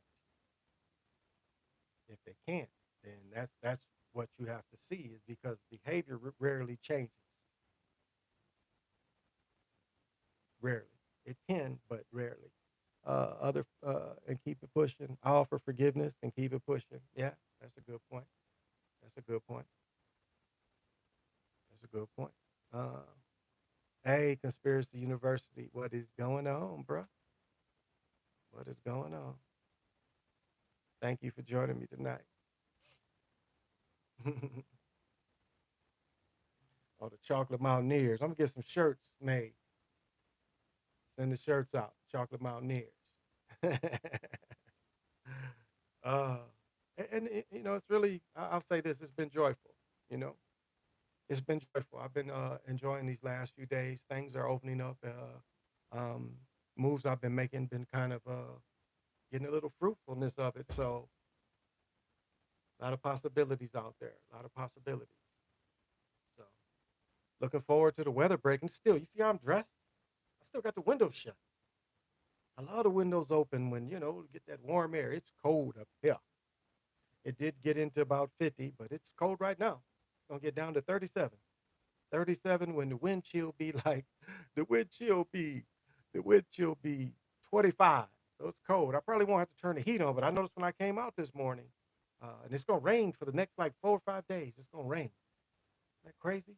then that's what you have to see is because behavior rarely changes. rarely. It can, but rarely. Other and keep it pushing. I offer forgiveness and keep it pushing. Yeah, that's a good point. That's a good point. That's a good point. Uh, hey, Conspiracy University, what is going on, bruh? What is going on? Thank you for joining me tonight. Oh, the Chocolate Mountaineers. I'm gonna get some shirts made. Send the shirts out. Chocolate Mountaineers. uh, it's really. I'll say this. It's been joyful. You know, it's been joyful. I've been enjoying these last few days. Things are opening up. Moves I've been making been kind of getting a little fruitfulness of it. So a lot of possibilities out there. A lot of possibilities. So looking forward to the weather breaking. Still, you see how I'm dressed? I still got the windows shut. I love the windows open when, to get that warm air. It's cold up here. It did get into about 50, but it's cold right now. It's going to get down to 37. 37 when the wind chill be like, the wind chill be, the wind chill be 25. So it's cold. I probably won't have to turn the heat on, but I noticed when I came out this morning, and it's going to rain for the next like 4 or 5 days. It's going to rain. Isn't that crazy?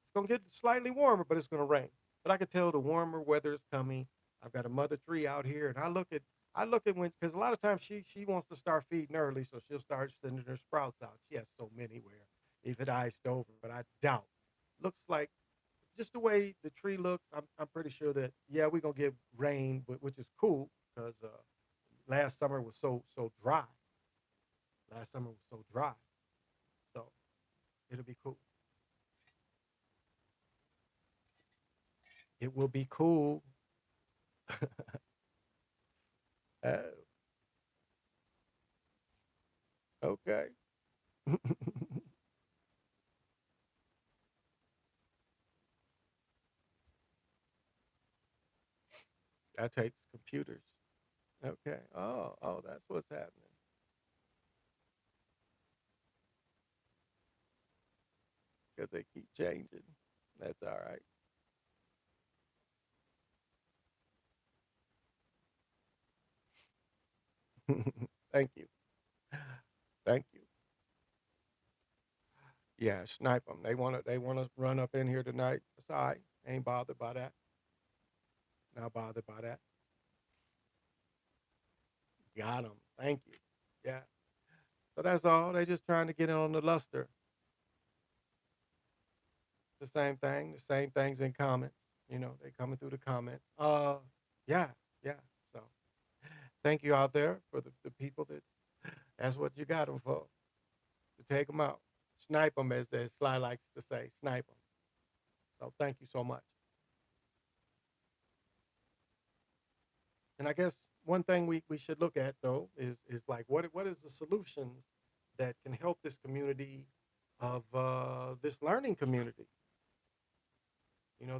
It's gonna get slightly warmer, but it's gonna rain. But I can tell the warmer weather is coming. I've got a mother tree out here, and I look at when because a lot of times she wants to start feeding early, so she'll start sending her sprouts out. She has so many where if it iced over, but I doubt. Looks like just the way the tree looks, I'm pretty sure that yeah we're gonna get rain, which is cool because last summer was so dry. Last summer was so dry, so it'll be cool. It will be cool. Uh, okay. That takes computers. Okay. Oh, that's what's happening. Because they keep changing. That's all right. Thank you. Thank you. Yeah, snipe them. They wanna run up in here tonight. It's all right. Ain't bothered by that. Not bothered by that. Got them. Thank you. Yeah. So that's all. They just trying to get in on the luster. The same thing. The same things in comments. They coming through the comments. Yeah, yeah. So thank you out there for the people that's what you got them for. To take them out. Snipe them, as Sly likes to say. Snipe them. So thank you so much. And I guess one thing we should look at though is like what is the solutions that can help this community of this learning community.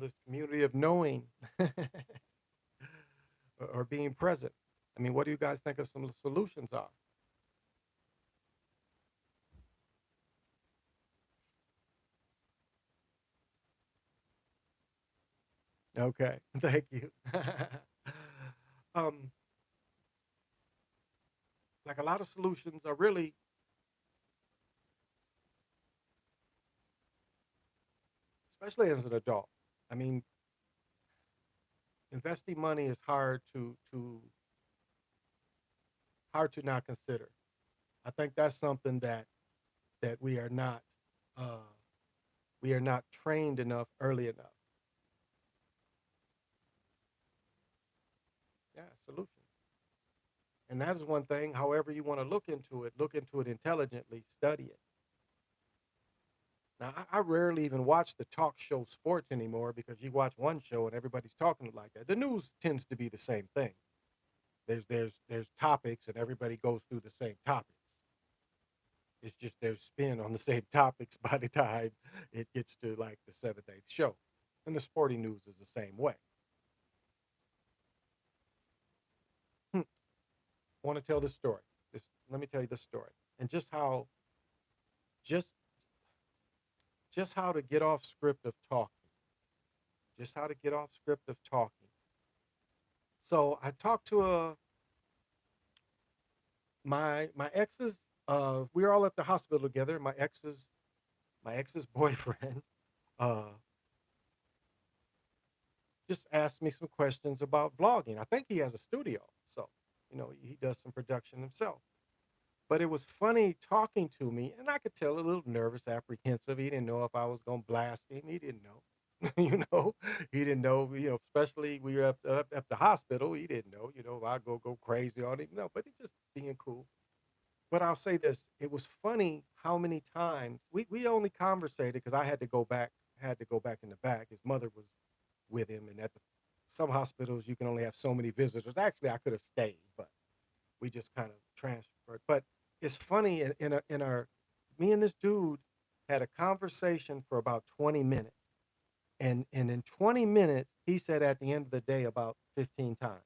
This community of knowing or being present. I mean, what do you guys think of some solutions are? Okay, thank you. um, like a lot of solutions are really, especially as an adult. I mean, investing money is hard to not consider. I think that's something that uh, we are not trained enough early enough. Yeah, solutions. And that is one thing. However, you want to look into it intelligently, study it. Now, I rarely even watch the talk show sports anymore because you watch one show and everybody's talking like that. The news tends to be the same thing. There's topics and everybody goes through the same topics. It's just there's spin on the same topics by the time it gets to like the seventh, eighth show. And the sporting news is the same way. I want to tell this story. Let me tell you this story. And just just how to get off script of talking. Just how to get off script of talking. So I talked to my ex's. We were all at the hospital together. My ex's boyfriend uh, just asked me some questions about vlogging. I think he has a studio, so he does some production himself. But it was funny talking to me, and I could tell a little nervous, apprehensive. He didn't know if I was gonna blast him. He didn't know, He didn't know, Especially we were at the hospital. He didn't know, if I go crazy on him. No, but he just being cool. But I'll say this: it was funny how many times we only conversated because I had to go back in the back. His mother was with him, and some hospitals you can only have so many visitors. Actually, I could have stayed, but we just kind of transferred. But it's funny in our me and this dude had a conversation for about 20 minutes. And in 20 minutes, he said at the end of the day about 15 times.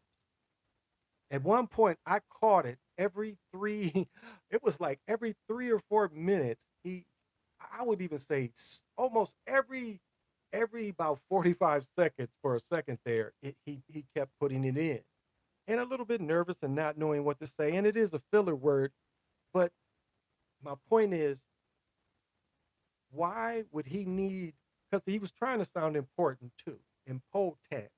At one point, I caught it every three, it was like every 3 or 4 minutes. I would even say almost every about 45 seconds for a second there, he kept putting it in and a little bit nervous and not knowing what to say. And it is a filler word, but my point is, why would he need? Because he was trying to sound important too, important.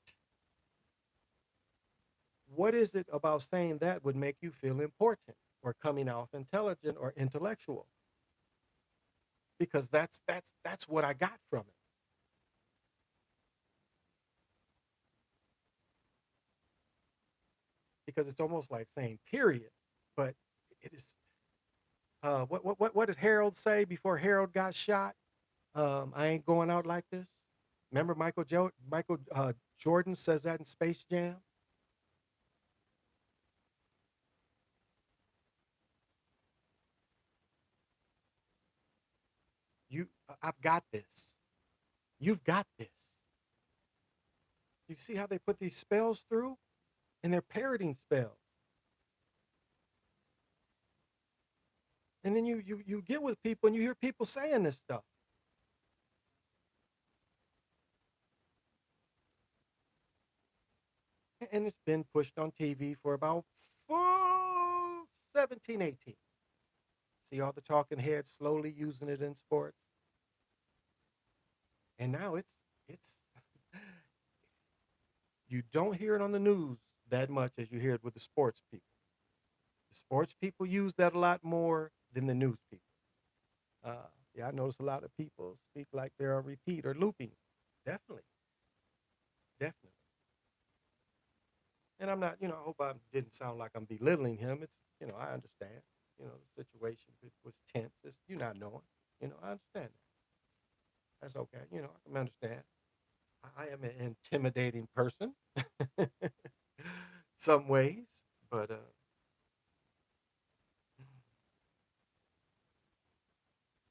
What is it about saying that would make you feel important or coming off intelligent or intellectual? Because that's what I got from it. Because it's almost like saying period, but it is. What did Harold say before Harold got shot? I ain't going out like this. Remember Michael Jordan says that in Space Jam. I've got this. You've got this. You see how they put these spells through, and they're parroting spells. And then you get with people and you hear people saying this stuff, and it's been pushed on TV for about 17, 18. See all the talking heads slowly using it in sports, and now it's you don't hear it on the news that much as you hear it with the sports people. The sports people use that a lot more than the news people. Yeah, I notice a lot of people speak like they're on repeat or looping. Definitely, definitely. And I'm not, I hope I didn't sound like I'm belittling him. I understand. The situation was tense. It's you not knowing. I understand that. That's okay. I can understand. I am an intimidating person, some ways, but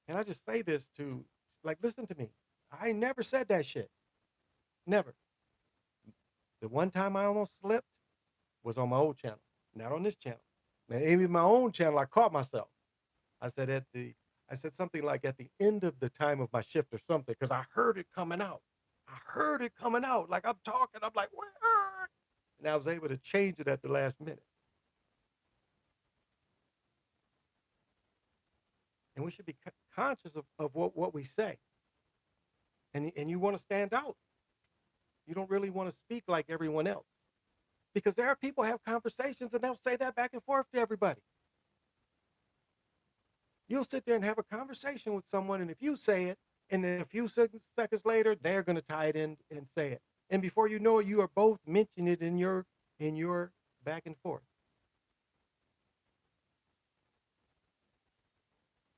and I just say this to, like, listen to me. I never said that shit. Never. The one time I almost slipped was on my old channel, not on this channel. Now, even my own channel, I caught myself. I said I said something like at the end of the time of my shift or something because I heard it coming out. I heard it coming out. Like I'm talking, I'm like, where? And I was able to change it at the last minute. And we should be conscious of what we say. And you want to stand out. You don't really want to speak like everyone else. Because there are people who have conversations and they'll say that back and forth to everybody. You'll sit there and have a conversation with someone, and if you say it, and then a few seconds later, they're going to tie it in and say it, and before you know it, you are both mentioning it in your back and forth.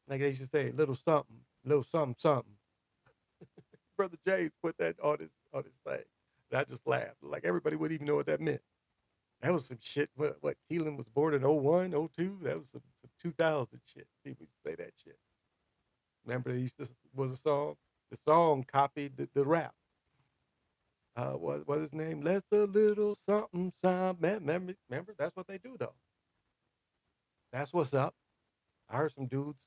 Like they used to say, little something, something. Brother James put that on his thing, and I just laughed. Like everybody wouldn't even know what that meant. That was some shit. What Keelan was born in '01, '02. That was some 2000 shit. People used to say that shit. Remember, they used to was a song. The song copied the rap. What his name? Let's a little something, something. Remember, that's what they do though. That's what's up. I heard some dudes.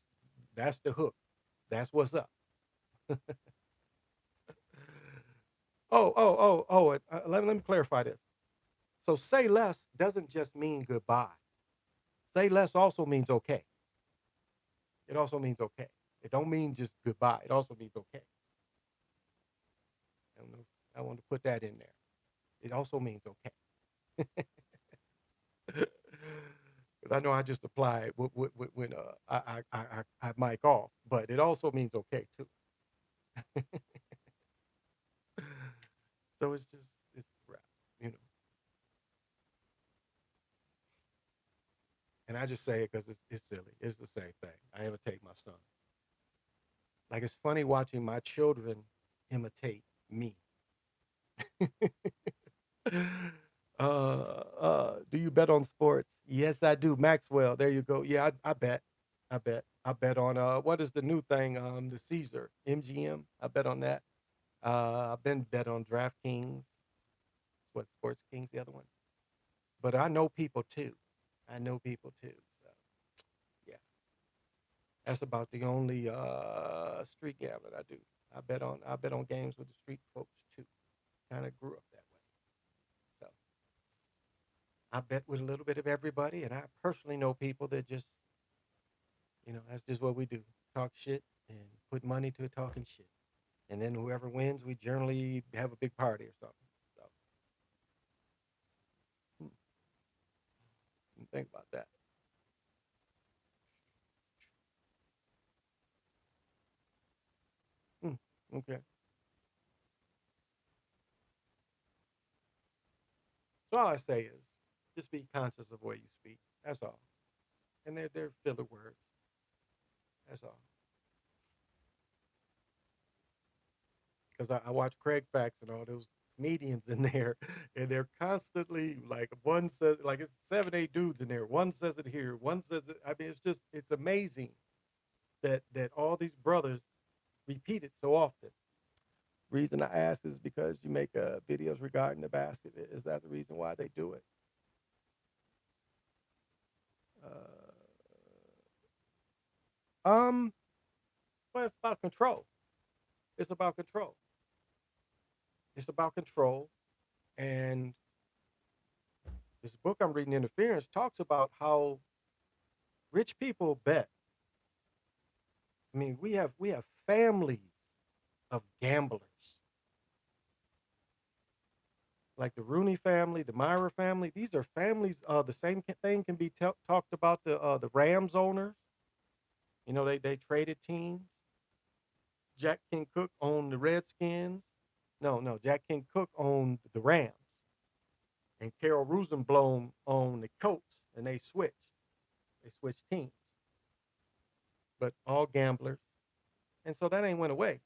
That's the hook. That's what's up. Oh. Let me clarify this. So say less doesn't just mean goodbye. Say less also means okay. It also means okay. It don't mean just goodbye. It also means okay. I don't know. I want to put that in there. It also means okay. Because I know I just apply it when I mic off, but it also means okay too. So it's rap, you know. And I just say it because it's silly. It's the same thing. I imitate my son. Like it's funny watching my children imitate me. Do you bet on sports? Yes, I do. Maxwell, there you go. Yeah, I bet. I bet on what is the new thing? The Caesar MGM. I bet on that. I've been bet on DraftKings. What Sports Kings, the other one. But I know people too. I know people too. So yeah, that's about the only street gambling I do. I bet on games with the street folks too. Kind of grew up that way. So I bet with a little bit of everybody, and I personally know people that just, that's just what we do: talk shit and put money to talking shit. And then whoever wins, we generally have a big party or something. So hmm, think about that. Hmm, okay. So all I say is, just be conscious of where you speak. That's all. And they're filler words. That's all. Because I watch Craig Facts and all those comedians in there, and they're constantly like one says like it's 7, 8 dudes in there. One says it here, one says it. I mean, it's amazing that all these brothers repeat it so often. Reason I ask is because you make videos regarding the basket. Is that the reason why they do it? Um, well, it's about control. It's about control. It's about control. And this book I'm reading, Interference, talks about how rich people bet. I mean, we have families of gamblers, like the Rooney family, the Myra family. These are families. The same thing can be talked about the Rams owners. They traded teams. Jack King Cook owned the Redskins. No, no, Jack King Cook owned the Rams, and Carol Rosenblum owned the Colts, and they switched. They switched teams, but all gamblers, and so that ain't went away.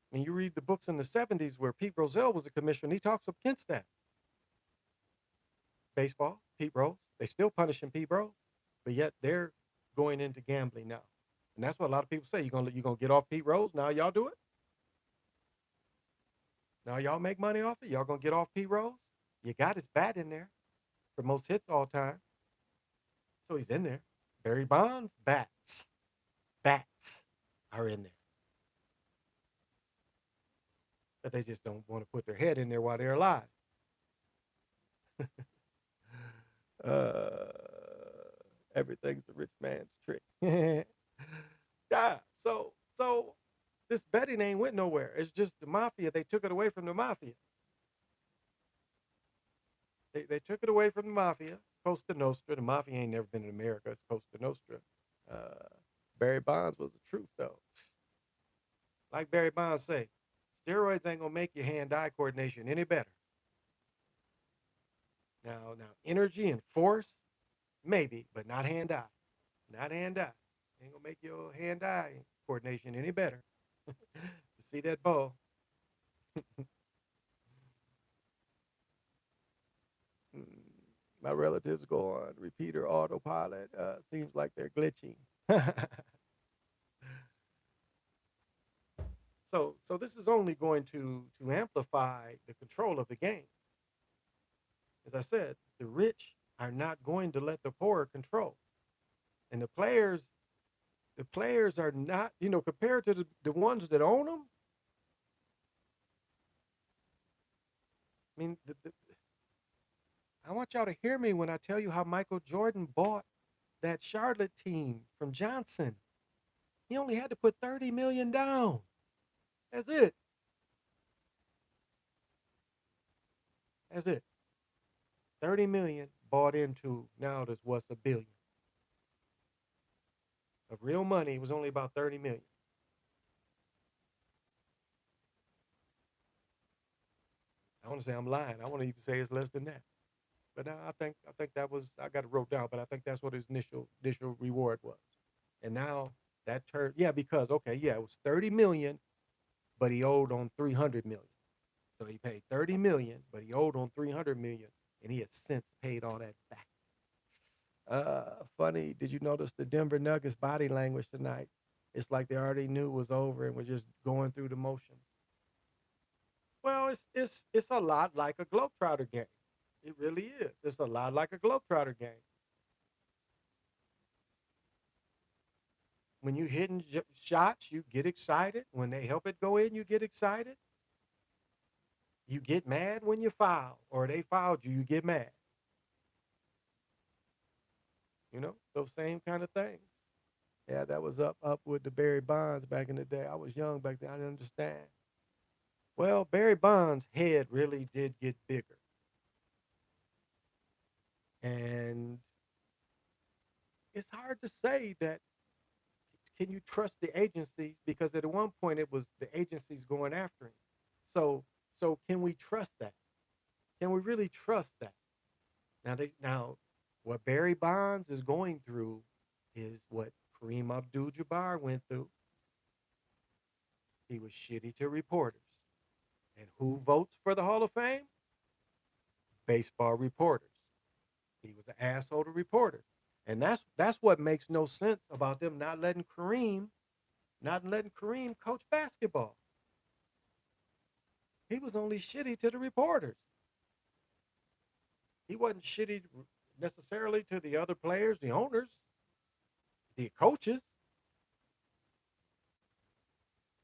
When you read the books in the '70s where Pete Rozelle was a commissioner, he talks against that. Baseball, Pete Rose, they still punishing Pete Rose, but yet they're going into gambling now, and that's what a lot of people say. You gonna get off Pete Rose now? Y'all do it now. Y'all make money off it. Y'all gonna get off Pete Rose? You got his bat in there for most hits all time, so he's in there. Barry Bonds bats are in there, but they just don't want to put their head in there while they're alive. Uh, everything's a rich man's trick. Yeah. So this betting ain't went nowhere. It's just the mafia. They took it away from the mafia. They took it away from the mafia. Costa Nostra. The mafia ain't never been in America. It's Costa Nostra. Uh, Barry Bonds was the truth though. Like Barry Bonds say, steroids ain't gonna make your hand-eye coordination any better. Now, energy and force, maybe, but not hand-eye. Not hand-eye. Ain't gonna make your hand-eye coordination any better. You see that ball? Mm, my relatives go on repeater autopilot. Seems like they're glitching. So this is only going to amplify the control of the game. As I said, the rich are not going to let the poor control, and the players are not, compared to the ones that own them. I mean, I want y'all to hear me when I tell you how Michael Jordan bought that Charlotte team from Johnson. He only had to put 30 million down. That's it. That's it. 30 million bought into now that's what's a billion of real money. It was only about 30 million. I want to say I'm lying. I want to even say it's less than that. But I think that was I got it wrote down. But I think that's what his initial reward was. And now that turned because okay it was 30 million, but he owed on 300 million. So he paid 30 million, but he owed on 300 million, and he has since paid all that back. Funny. Did you notice the Denver Nuggets body language tonight? It's like they already knew it was over and were just going through the motions. Well, it's a lot like a Globetrotter game. It really is. It's a lot like a Globetrotter game. When you hitting shots, you get excited. When they help it go in, you get excited. You get mad when you foul, or they fouled you. You get mad. Those same kind of things. Yeah, that was up with the Barry Bonds back in the day. I was young back then. I didn't understand. Well, Barry Bonds' head really did get bigger, and it's hard to say that. Can you trust the agencies? Because at one point it was the agencies going after him. So so can we trust that? Can we really trust that? Now what Barry Bonds is going through is what Kareem Abdul-Jabbar went through. He was shitty to reporters. And who votes for the Hall of Fame? Baseball reporters. He was an asshole to reporters. And that's what makes no sense about them not letting Kareem coach basketball. He was only shitty to the reporters. He wasn't shitty necessarily to the other players, the owners, the coaches.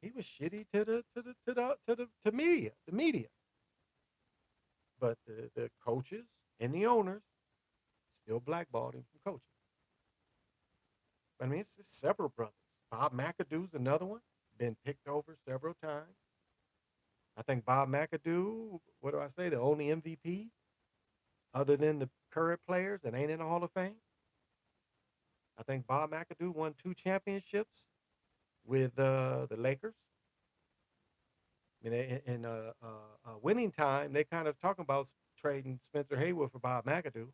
He was shitty to media, the media. But the coaches and the owners still blackballed him from coaching. But I mean, it's several brothers. Bob McAdoo's another one, been picked over several times. I think Bob McAdoo, what do I say, the only MVP other than the current players that ain't in the Hall of Fame. I think Bob McAdoo won 2 championships with the Lakers. I mean, winning time, they kind of talking about trading Spencer Haywood for Bob McAdoo,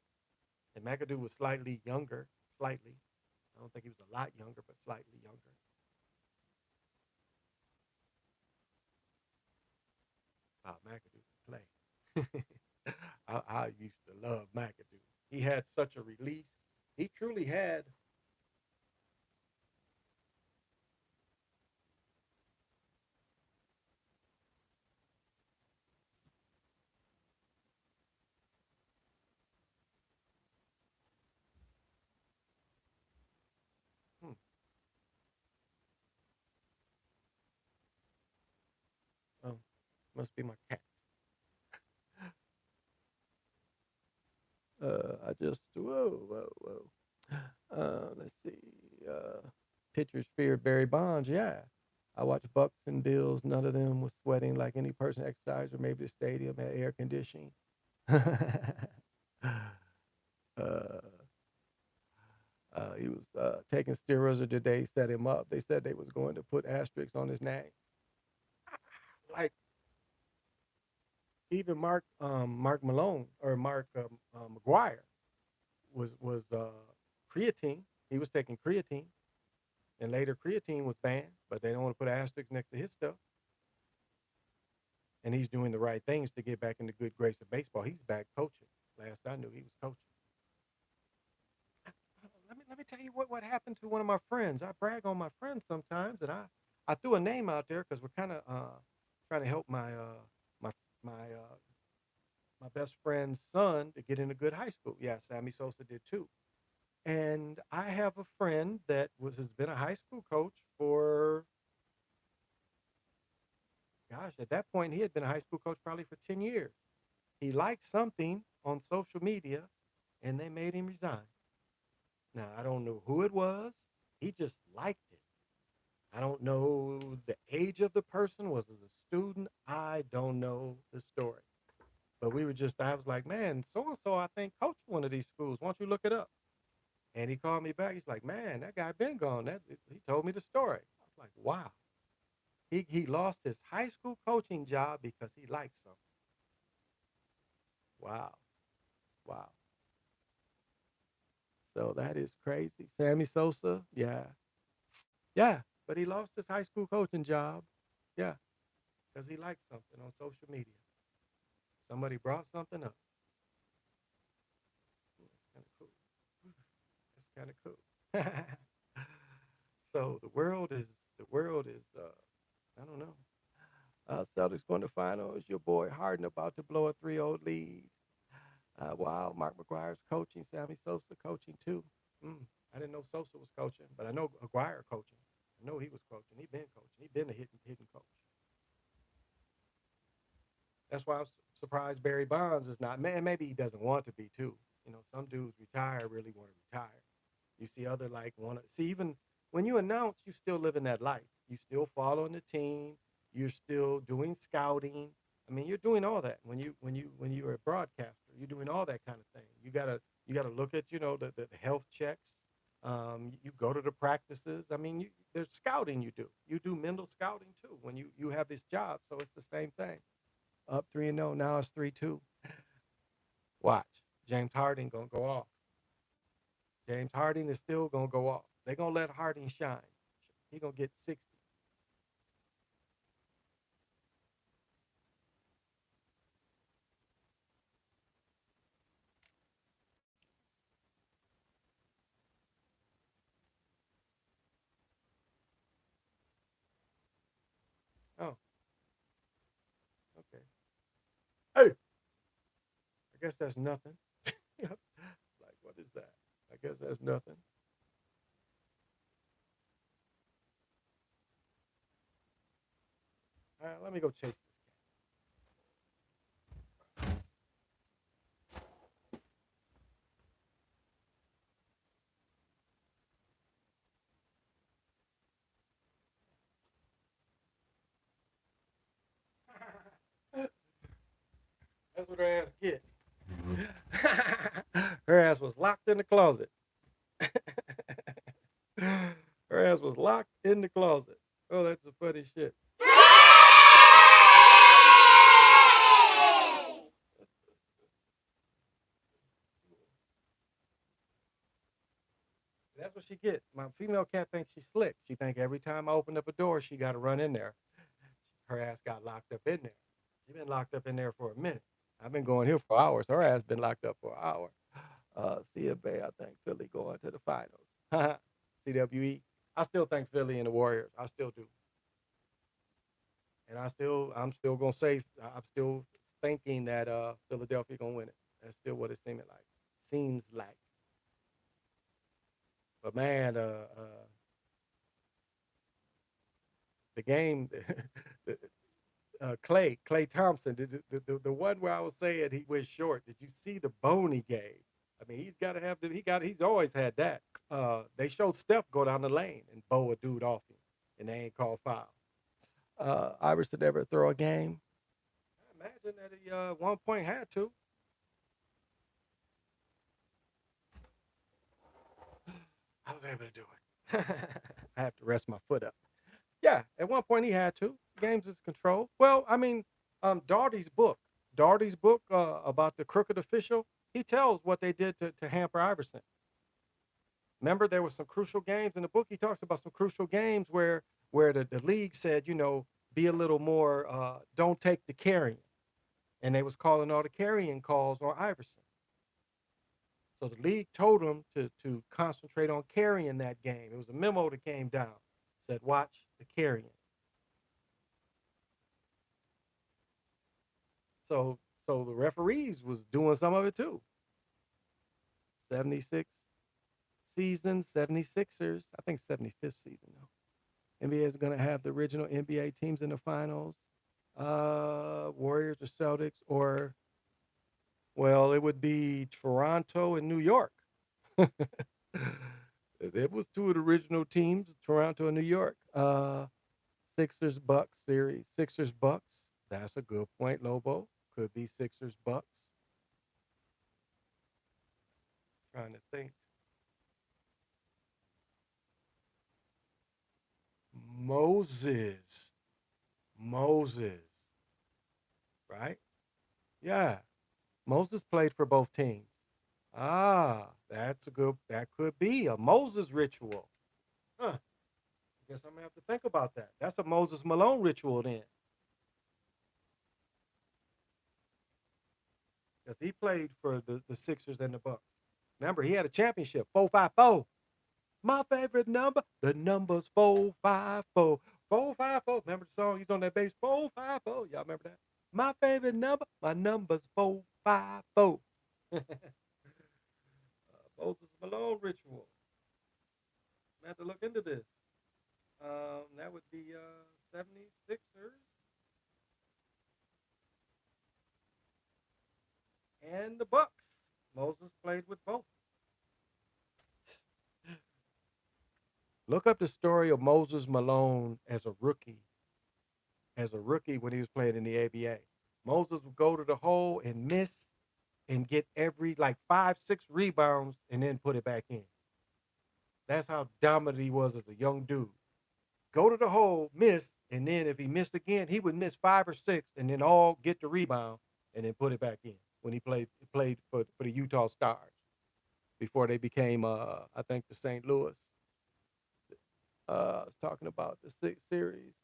and McAdoo was slightly younger, slightly. I don't think he was a lot younger, but slightly younger. Bob McAdoo could play. I used to love McAdoo. He had such a release. He truly had. Hmm, oh, must be my cat. I just whoa. Let's see. Pitchers feared Barry Bonds. Yeah, I watched Bucks and Bills. None of them was sweating like any person exercised, or maybe the stadium had air conditioning. uh, he was taking steroids, or did they set him up? They said they was going to put asterisks on his name. Like even Mark Malone or Mark McGuire was creatine. He was taking creatine, and later creatine was banned, but they don't want to put asterisks next to his stuff. And he's doing the right things to get back in the good grace of baseball. He's back coaching. Last I knew, he was coaching. Let me tell you what happened to one of my friends. I brag on my friends sometimes, and I threw a name out there because we're kind of trying to help my my my best friend's son to get into good high school. Yeah, Sammy Sosa did too. And I have a friend that has been a high school coach for, gosh, at that point he had been a high school coach probably for 10 years. He liked something on social media and they made him resign. Now, I don't know who it was. He just liked it. I don't know the age of the person. Was it a student? I don't know the story. But I was like, man, so and so, I think, coached one of these schools. Why don't you look it up? And he called me back. He's like, man, that guy been gone. He told me the story. I was like, wow. He lost his high school coaching job because he liked something. Wow. Wow. So that is crazy. Sammy Sosa, yeah. Yeah. But he lost his high school coaching job. Yeah. Because he liked something on social media. Somebody brought something up. That's kind of cool. That's kind of cool. So the world is I don't know. Celtics going to finals. Your boy Harden about to blow a 3-0 lead. Wow, Mark McGuire's coaching. Sammy Sosa coaching too. Mm, I didn't know Sosa was coaching, but I know McGuire coaching. I know he was coaching. He been coaching. He been a hitting coach. That's why I was surprised Barry Bonds is not. Man, maybe he doesn't want to be too. You know, some dudes retire really want to retire. You see other like want to see even when you announce, you still living that life. You still following the team. You're still doing scouting. I mean, you're doing all that when you're a broadcaster. You're doing all that kind of thing. You gotta look at the health checks. You go to the practices. I mean, there's scouting you do. You do mental scouting too when you have this job. So it's the same thing. Up 3-0. Now it's 3-2. Watch. James Harden gonna go off. James Harden is still gonna go off. They're gonna let Harden shine. He gonna get 60. Oh, okay. Hey, I guess that's nothing. Like, what is that? I guess that's nothing. Let me go chase this cat. That's what her ass get. Her ass was locked in the closet. Her ass was locked in the closet. Oh, that's some funny shit. That's what she get. My female cat thinks she's slick. She think every time I open up a door, she got to run in there. Her ass got locked up in there. She been locked up in there for a minute. I've been going here for hours. Her ass been locked up for an hour. See ya, Bay. I think Philly going to the finals. CWE. I still think Philly and the Warriors. I still do. And I'm still gonna say I'm still thinking that Philadelphia gonna win it. That's still what it seems like. Seems like. But man, the game, Clay Thompson, the one where I was saying he went short. Did you see the bone he gave? I mean, he's got to have he's always had that. They showed Steph go down the lane and bow a dude off him, and they ain't called foul. Iverson never throw a game. I imagine that he one point had to. I was able to do it. I have to rest my foot up. Yeah, at one point he had to. Games is control. Well, I mean, Darty's book about the crooked official, he tells what they did to hamper Iverson. Remember, there were some crucial games in the book. He talks about some crucial games where the league said, be a little more, don't take the carrying, and they was calling all the carrying calls on Iverson. So the league told him to concentrate on carrying that game. It was a memo that came down, said watch the carrying. So so the referees was doing some of it too. 76 season, 76ers. I think 75th season though. NBA is going to have the original NBA teams in the finals. Warriors or Celtics or Well, it would be Toronto and New York. It was two of the original teams, Toronto and New York. Sixers Bucks series. Sixers Bucks. That's a good point, Lobo. Could be Sixers Bucks. Trying to think. Moses. Moses. Right? Yeah. Moses played for both teams. Ah, that's a good. That could be a Moses ritual. Huh. I guess I'm gonna have to think about that. That's a Moses Malone ritual then, because he played for the Sixers and the Bucks. Remember, he had a championship, 4-5-4. My favorite number, the number's 4-5-4. 4-5-4. Remember the song? He's on that bass, 4-5-4. Y'all remember that? My favorite number, my number's 4-5-4. Moses Malone ritual. I have to look into this. That would be 76ers and the Bucks. Moses played with both. Look up the story of Moses Malone as a rookie when he was playing in the ABA. Moses would go to the hole and miss and get every like 5, 6 rebounds and then put it back in. That's how dominant he was as a young dude. Go to the hole, miss, and then if he missed again, he would miss 5 or 6 and then all get the rebound and then put it back in when he played for the Utah Stars before they became I think the St. Louis. I was talking about the sixth series.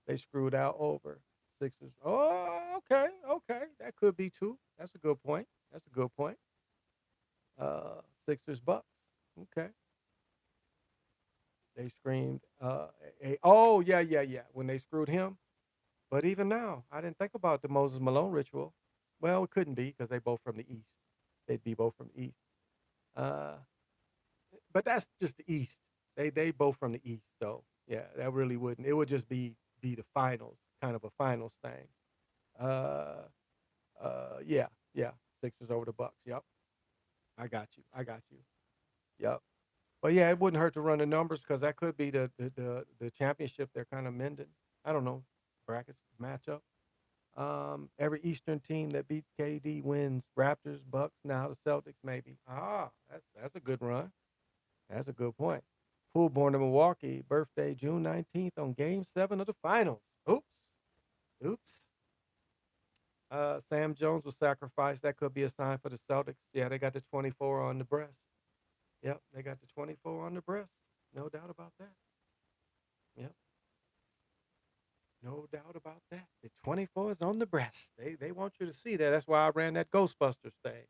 They screwed out over Sixers. Oh, okay, okay. That could be two. That's a good point. That's a good point. Sixers Bucks. Okay. They screamed. Oh yeah, yeah, yeah. When they screwed him. But even now, I didn't think about the Moses Malone ritual. Well, it couldn't be because they both from the East. They'd be both from the East. Uh, but that's just the East. They both from the East, so yeah, that really wouldn't. It would just be the finals, kind of a finals thing. Uh, yeah, yeah. Sixers over the Bucks. Yep, I got you. I got you. Yep. But yeah, it wouldn't hurt to run the numbers because that could be the championship they're kind of mending. I don't know brackets matchup. Every Eastern team that beats KD wins. Raptors, Bucks, now the Celtics maybe. Ah, that's a good run. That's a good point. Poole born in Milwaukee, birthday June 19th on Game 7 of the Finals. Oops, oops. Sam Jones was sacrificed. That could be a sign for the Celtics. Yeah, they got the 24 on the breast. Yep, they got the 24 on the breast. No doubt about that. Yep, no doubt about that. The 24 is on the breast. They want you to see that. That's why I ran that Ghostbusters thing.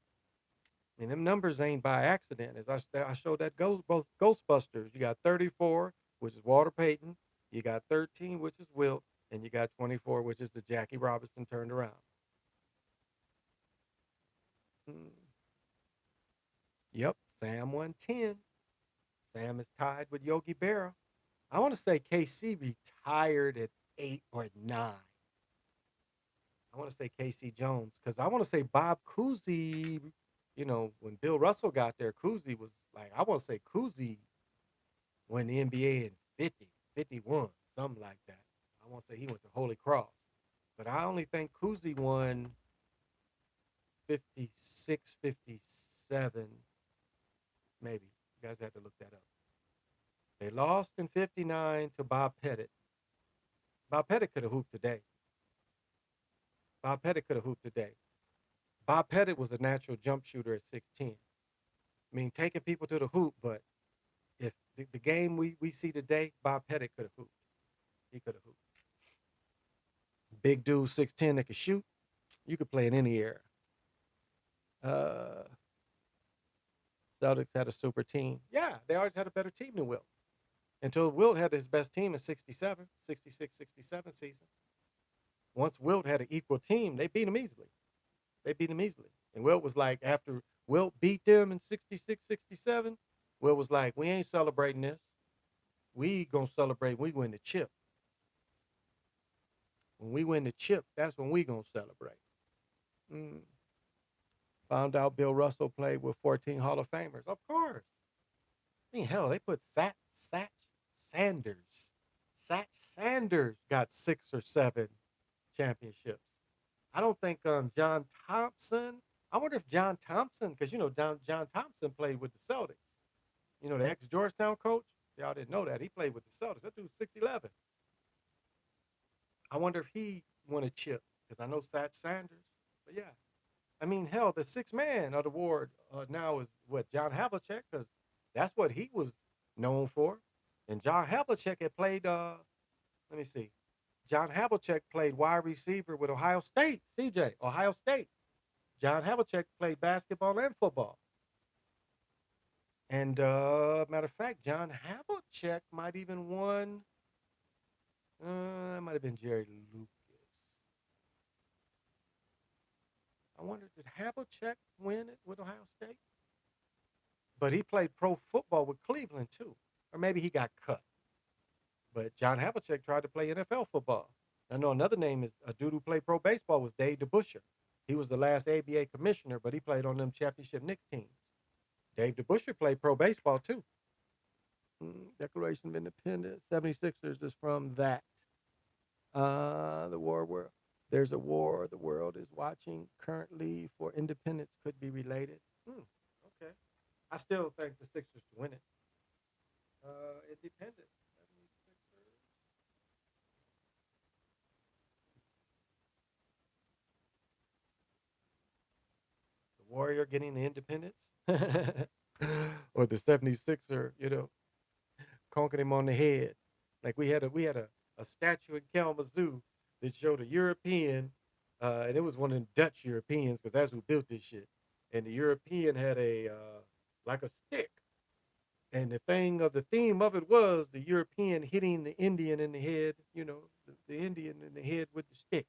I mean, them numbers ain't by accident. As I showed that both Ghostbusters, you got 34, which is Walter Payton. You got 13, which is Wilt, and you got 24, which is the Jackie Robinson turned around. Mm, yep, Sam won 10. Sam is tied with Yogi Berra. I want to say KC retired at 8 or 9. I want to say Casey Jones because I want to say Bob Cousy. When Bill Russell got there, Cousy was like, I want to say Cousy won the NBA in 50, 51, something like that. I want to say he went to Holy Cross. But I only think Cousy won 56, 57, maybe. You guys have to look that up. They lost in 59 to Bob Pettit. Bob Pettit could have hooped today. Bob Pettit could have hooped today. Bob Pettit was a natural jump shooter at 6'10". I mean, taking people to the hoop, but if the game we see today, Bob Pettit could have hooped. He could have hooped. Big dude, 6'10", that could shoot. You could play in any era. Uh, Celtics had a super team. Yeah, they always had a better team than Wilt. Until Wilt had his best team in 67, 66, 67 season. Once Wilt had an equal team, they beat him easily. They beat him easily. And Wilt was like, after Wilt beat them in 66, 67, Wilt was like, we ain't celebrating this. We gonna celebrate when we win the chip. When we win the chip, that's when we gonna celebrate. Mm. Found out Bill Russell played with 14 Hall of Famers. Of course. I mean, hell, they put Satch Sanders. Satch Sanders got 6 or 7 championships. I don't think John Thompson. I wonder if John Thompson, because John Thompson played with the Celtics. The ex Georgetown coach. Y'all didn't know that he played with the Celtics. That dude's 6'11". I wonder if he won a chip because I know Satch Sanders. But yeah, I mean, hell, the sixth man of the award now is what John Havlicek because that's what he was known for. And John Havlicek had played. Let me see. John Havlicek played wide receiver with Ohio State. CJ, Ohio State. John Havlicek played basketball and football. And matter of fact, John Havlicek might even won. That might have been Jerry Lucas. I wonder, did Havlicek win it with Ohio State? But he played pro football with Cleveland too, or maybe he got cut. But John Havlicek tried to play NFL football. I know another name is a dude who played pro baseball was Dave DeBusschere. He was the last ABA commissioner, but he played on them championship Knicks teams. Dave DeBusschere played pro baseball too. Declaration of Independence, 76ers is from that. The war where there's a war the world is watching currently for independence could be related. Okay. I still think the Sixers to win it. Independent. 76ers. The Warrior getting the independence. Or the 76er, conking him on the head. Like we had a statue in Kalamazoo that showed a European, and it was one of them Dutch Europeans because that's who built this shit. And the European had a like a stick, and the theme of it was the European hitting the Indian in the head. The Indian in the head with the stick.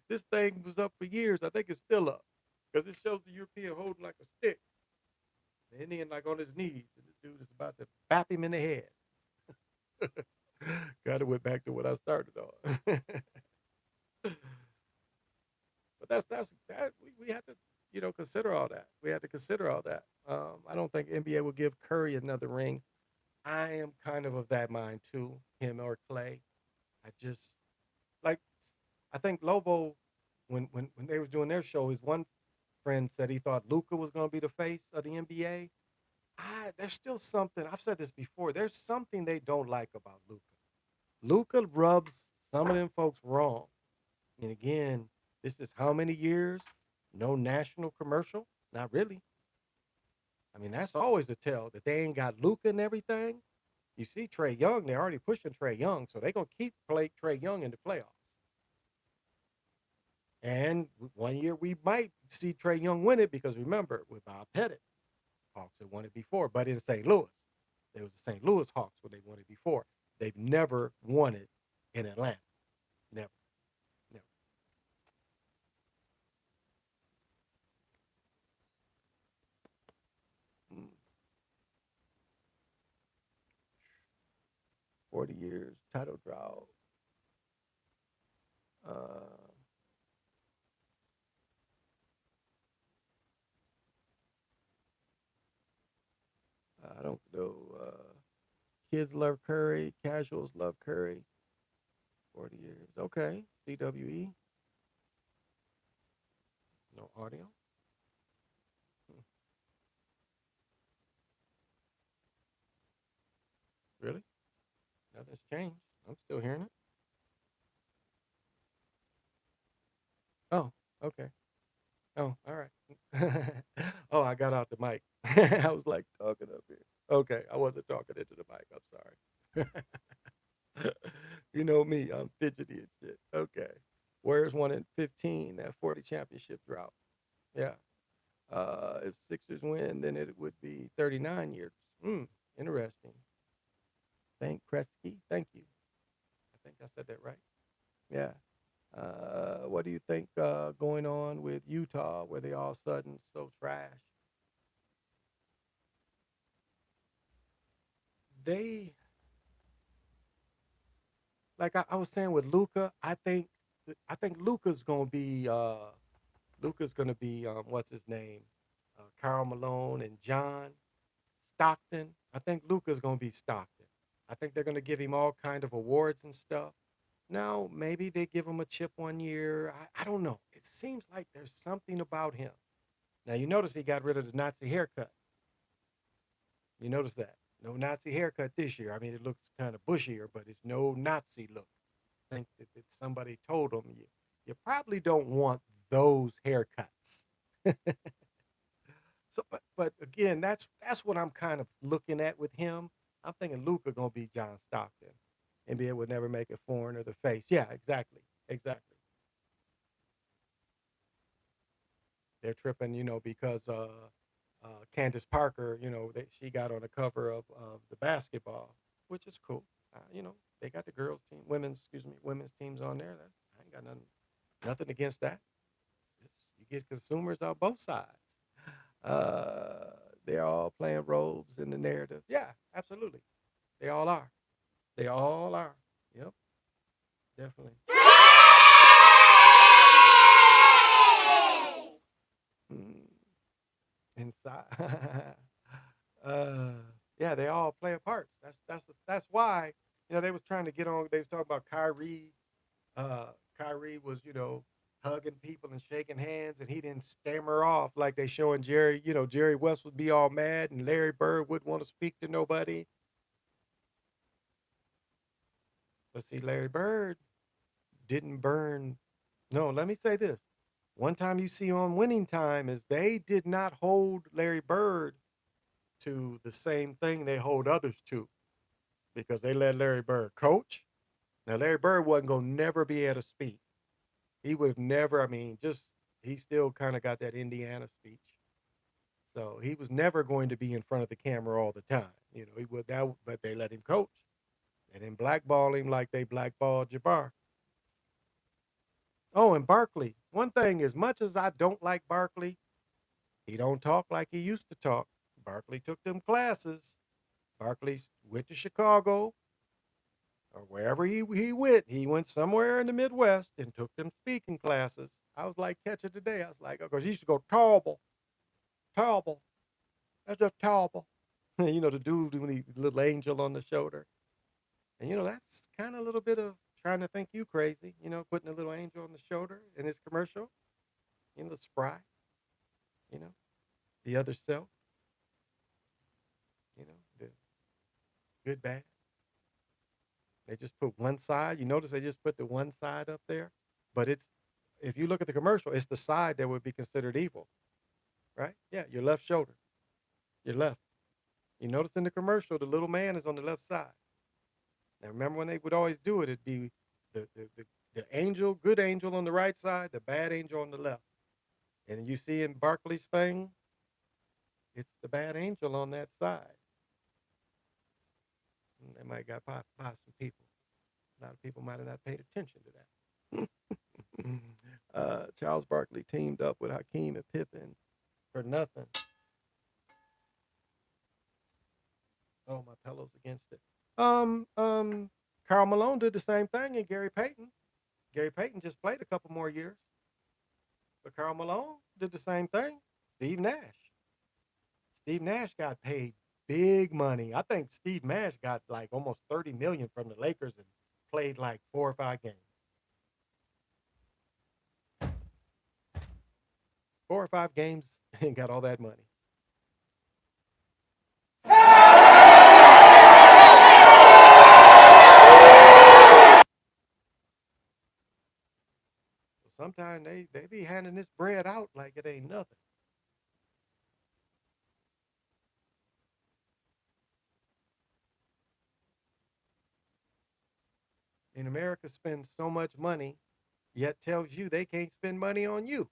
This thing was up for years. I think it's still up because it shows the European holding like a stick. The Indian like on his knees, and the dude is about to bap him in the head. Kind of went back to what I started on. But that's that we had to consider all that. We had to consider all that. I don't think NBA will give Curry another ring. I am kind of that mind too, him or Clay. I just like I think Lobo when they was doing their show, his one friend said he thought Luca was going to be the face of the NBA. There's still something. I've said this before. There's something they don't like about Luca. Luca rubs some of them folks wrong. And again, this is how many years? No national commercial? Not really. I mean, that's always the tell that they ain't got Luca and everything. You see Trey Young, they're already pushing Trey Young, so they're gonna keep play Trey Young in the playoffs. And one year we might see Trey Young win it because remember, with Bob Pettit, Hawks had won it before, but in St. Louis. It was the St. Louis Hawks when they won it before. They've never won it in Atlanta. Never. Never. 40 years, title drought. Uh, I don't know. Kids love Curry. Casuals love Curry. 40 years. Okay. CWE. No audio. Hmm. Really? Nothing's changed. I'm still hearing it. Oh, okay. Oh, all right. Oh, I got out the mic. I was like talking up here. Okay, I wasn't talking into the mic. I'm sorry. You know me, I'm fidgety and shit. Okay. Warriors won in 15 that 40 championship drought. Yeah. If Sixers win, then it would be 39 years. Interesting. Thank Kresge. Thank you. I think I said that right. Yeah. What do you think going on with Utah, where they all of a sudden so trash? They like I was saying with Luca. I think Luca's gonna be Luca's going to be what's his name, Carl Malone and John Stockton. I think Luca's going to be Stockton. I think they're going to give him all kind of awards and stuff. Now, maybe they give him a chip one year. I don't know. It seems like there's something about him. Now, you notice he got rid of the Nazi haircut. You notice that? No Nazi haircut this year. I mean, it looks kind of bushier, but it's no Nazi look. I think that somebody told him you probably don't want those haircuts. So, but again, that's what I'm kind of looking at with him. I'm thinking Luca gonna be John Stockton. NBA would never make it foreign or the face. Yeah, exactly, exactly. They're tripping, because Candace Parker, that she got on the cover of the basketball, which is cool. They got the girls team, women's teams on there. I ain't got nothing against that. You get consumers on both sides. Uh, they're all playing roles in the narrative. Yeah, absolutely. They all are. They all are. Yep, definitely. Mm, inside. uh, yeah, they all play a part. That's why they was trying to get on. They was talking about Kyrie. Uh, Kyrie was hugging people and shaking hands, and he didn't stammer off like they showing Jerry. Jerry West would be all mad, and Larry Bird wouldn't want to speak to nobody. But see, Larry Bird didn't burn. No, let me say this. One time you see on Winning Time is they did not hold Larry Bird to the same thing they hold others to because they let Larry Bird coach. Now Larry Bird wasn't gonna never be able to speak. He would have never. I mean, just he still kind of got that Indiana speech, so he was never going to be in front of the camera all the time. He would that, but they let him coach. They didn't blackball him like they blackballed Jabbar. Oh, and Barkley. One thing, as much as I don't like Barkley, he don't talk like he used to talk. Barkley took them classes. Barkley went to Chicago or wherever he went. He went somewhere in the Midwest and took them speaking classes. I was like, catch it today. I was like, because he used to go Tauble, Tauble. That's just Tauble. The dude with the little angel on the shoulder. And that's kind of a little bit of trying to think you crazy. Putting a little angel on the shoulder in his commercial. The spry. You know, the other self. The good bad. They just put one side. You notice they just put the one side up there, but it's if you look at the commercial, it's the side that would be considered evil, right? Yeah, your left shoulder, your left. You notice in the commercial, the little man is on the left side. Now remember when they would always do it, it'd be the angel, good angel on the right side, the bad angel on the left. And you see in Barkley's thing, it's the bad angel on that side. They might got by some people. A lot of people might have not paid attention to that. Charles Barkley teamed up with Hakeem and Pippen for nothing. Oh, my pillow's against it. Carl Malone did the same thing, and Gary Payton. Gary Payton just played a couple more years, but Carl Malone did the same thing. Steve Nash. Steve Nash got paid big money. I think Steve Nash got like almost 30 million from the Lakers and played like 4 or 5 games. 4 or 5 games and got all that money. So sometimes they be handing this bread out like it ain't nothing. In America spends so much money, yet tells you they can't spend money on you.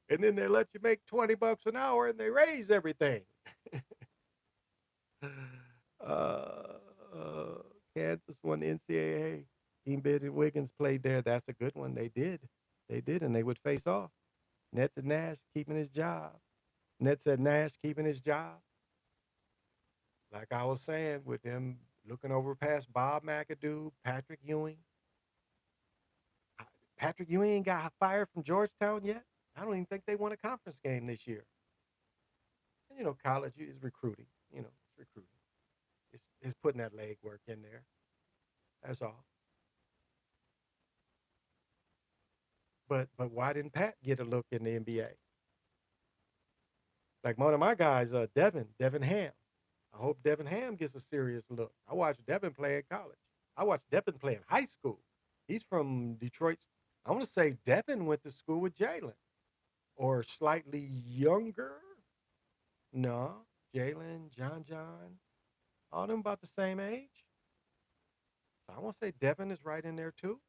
And then they let you make $20 an hour and they raise everything. uh, uh, Kansas won the NCAA. Embiid and Wiggins played there. That's a good one. They did. They did, and they would face off. Nets and Nash keeping his job. Nets and Nash keeping his job. Like I was saying, with them looking over past Bob McAdoo, Patrick Ewing. Patrick Ewing got fired from Georgetown yet. I don't even think they won a conference game this year. And college is recruiting. It's recruiting. It's putting that leg work in there. That's all. But why didn't Pat get a look in the NBA? Like one of my guys, Devin Ham. I hope Devin Ham gets a serious look. I watched Devin play in college. I watched Devin play in high school. He's from Detroit. I want to say Devin went to school with Jalen or slightly younger. No, Jalen, John, all them about the same age. So I want to say Devin is right in there too.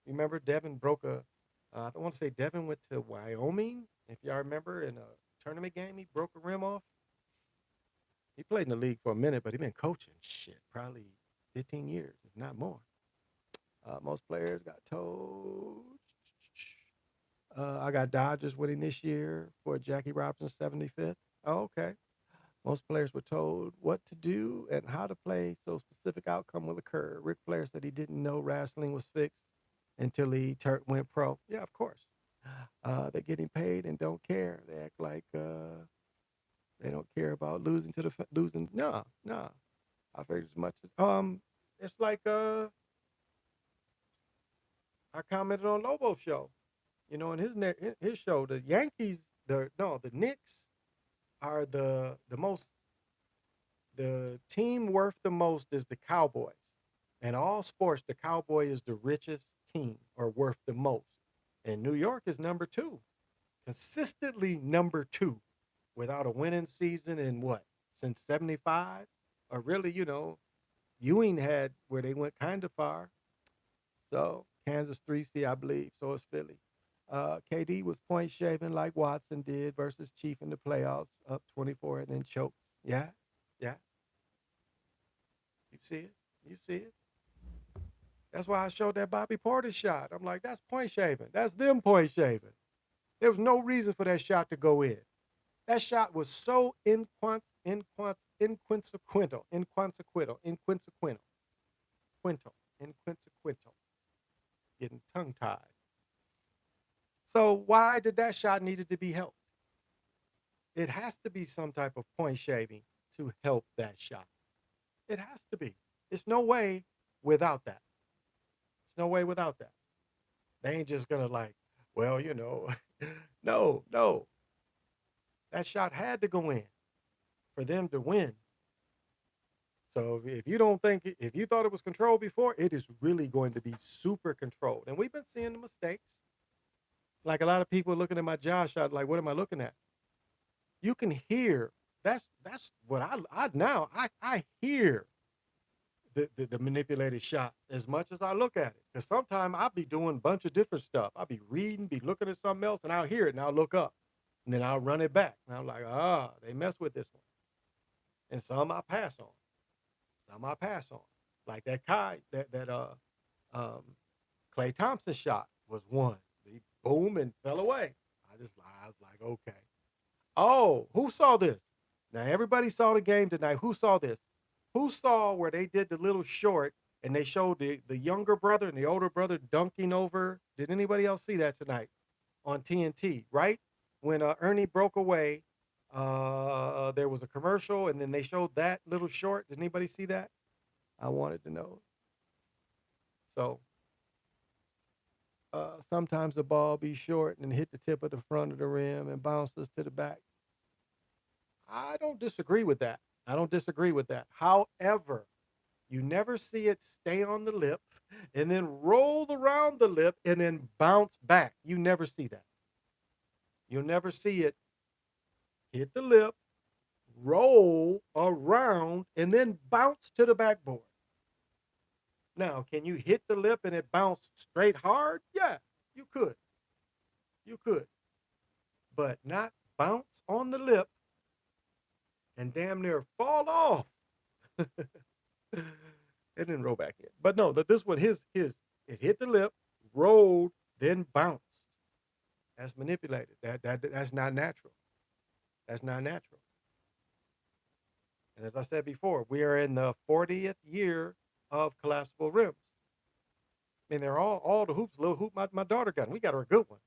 Remember, Devin broke a. I want to say Devin went to Wyoming. If y'all remember, in a tournament game, he broke a rim off. He played in the league for a minute, but he been coaching shit probably 15 years, if not more. Most players got told. I got Dodgers winning this year for Jackie Robinson's 75th. Oh, okay. Most players were told what to do and how to play so specific outcome will occur. Ric Flair said he didn't know wrestling was fixed until he went pro. Yeah, of course. They're getting paid and don't care. They act like they don't care about losing to losing. No, no. I figured as much. It's like I commented on Lobo's show. In his show, the Yankees, the Knicks are the most the team worth the most is the Cowboys. In all sports, the Cowboy is the richest team or worth the most. And New York is number two, consistently number two, without a winning season in what since '75, or really, Ewing had where they went kind of far. So Kansas 3C, I believe. So is Philly. KD was point shaving like Watson did versus Chief in the playoffs, up 24 and then chokes. Yeah, yeah. You see it. You see it. That's why I showed that Bobby Porter shot. I'm like, that's point shaving. That's them point shaving. There was no reason for that shot to go in. That shot was so inconsequential, getting tongue tied. So why did that shot needed to be helped? It has to be some type of point shaving to help that shot. It has to be. It's no way without that. It's no way without that. They ain't just gonna like, well, no, no. That shot had to go in for them to win. So if you don't think if you thought it was controlled before, it is really going to be super controlled. And we've been seeing the mistakes. Like a lot of people looking at my jaw shot, like, what am I looking at? You can hear that's what I hear the manipulated shots as much as I look at it. Because sometimes I'll be doing a bunch of different stuff. I'll be reading, be looking at something else, and I'll hear it and I'll look up. And then I'll run it back. And I'm like, they mess with this one. And some I pass on. Some I pass on. Like that um Clay Thompson shot was one. He boom and fell away. I was like, okay. Oh, who saw this? Now everybody saw the game tonight. Who saw this? Who saw where they did the little short and they showed the younger brother and the older brother dunking over? Did anybody else see that tonight on TNT? Right when Ernie broke away, there was a commercial and then they showed that little short. Did anybody see that? I wanted to know. So sometimes the ball be short and hit the tip of the front of the rim and bounces to the back. I don't disagree with that. I don't disagree with that. However, you never see it stay on the lip and then roll around the lip and then bounce back. You never see that. You'll never see it hit the lip, roll around, and then bounce to the backboard. Now, can you hit the lip and it bounce straight hard? Yeah, you could. You could. But not bounce on the lip and damn near fall off. It didn't roll back in. But no, this one, his, it hit the lip, rolled, then bounced. That's manipulated. That's not natural. That's not natural. And as I said before, we are in the 40th year of collapsible rims. And they're all the hoops, little hoop my daughter got. And we got her a good one.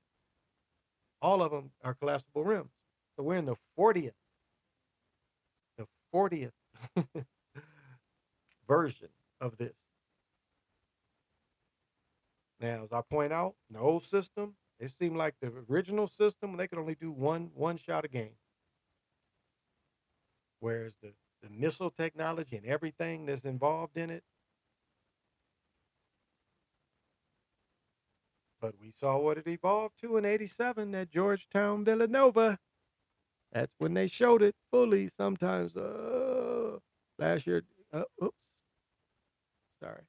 All of them are collapsible rims. So we're in the 40th version of this. Now, as I point out, the old system, it seemed like the original system, they could only do one shot a game. Whereas the missile technology and everything that's involved in it, but we saw what it evolved to in '87 at Georgetown Villanova. That's when they showed it fully. Sometimes, last year, oops, sorry.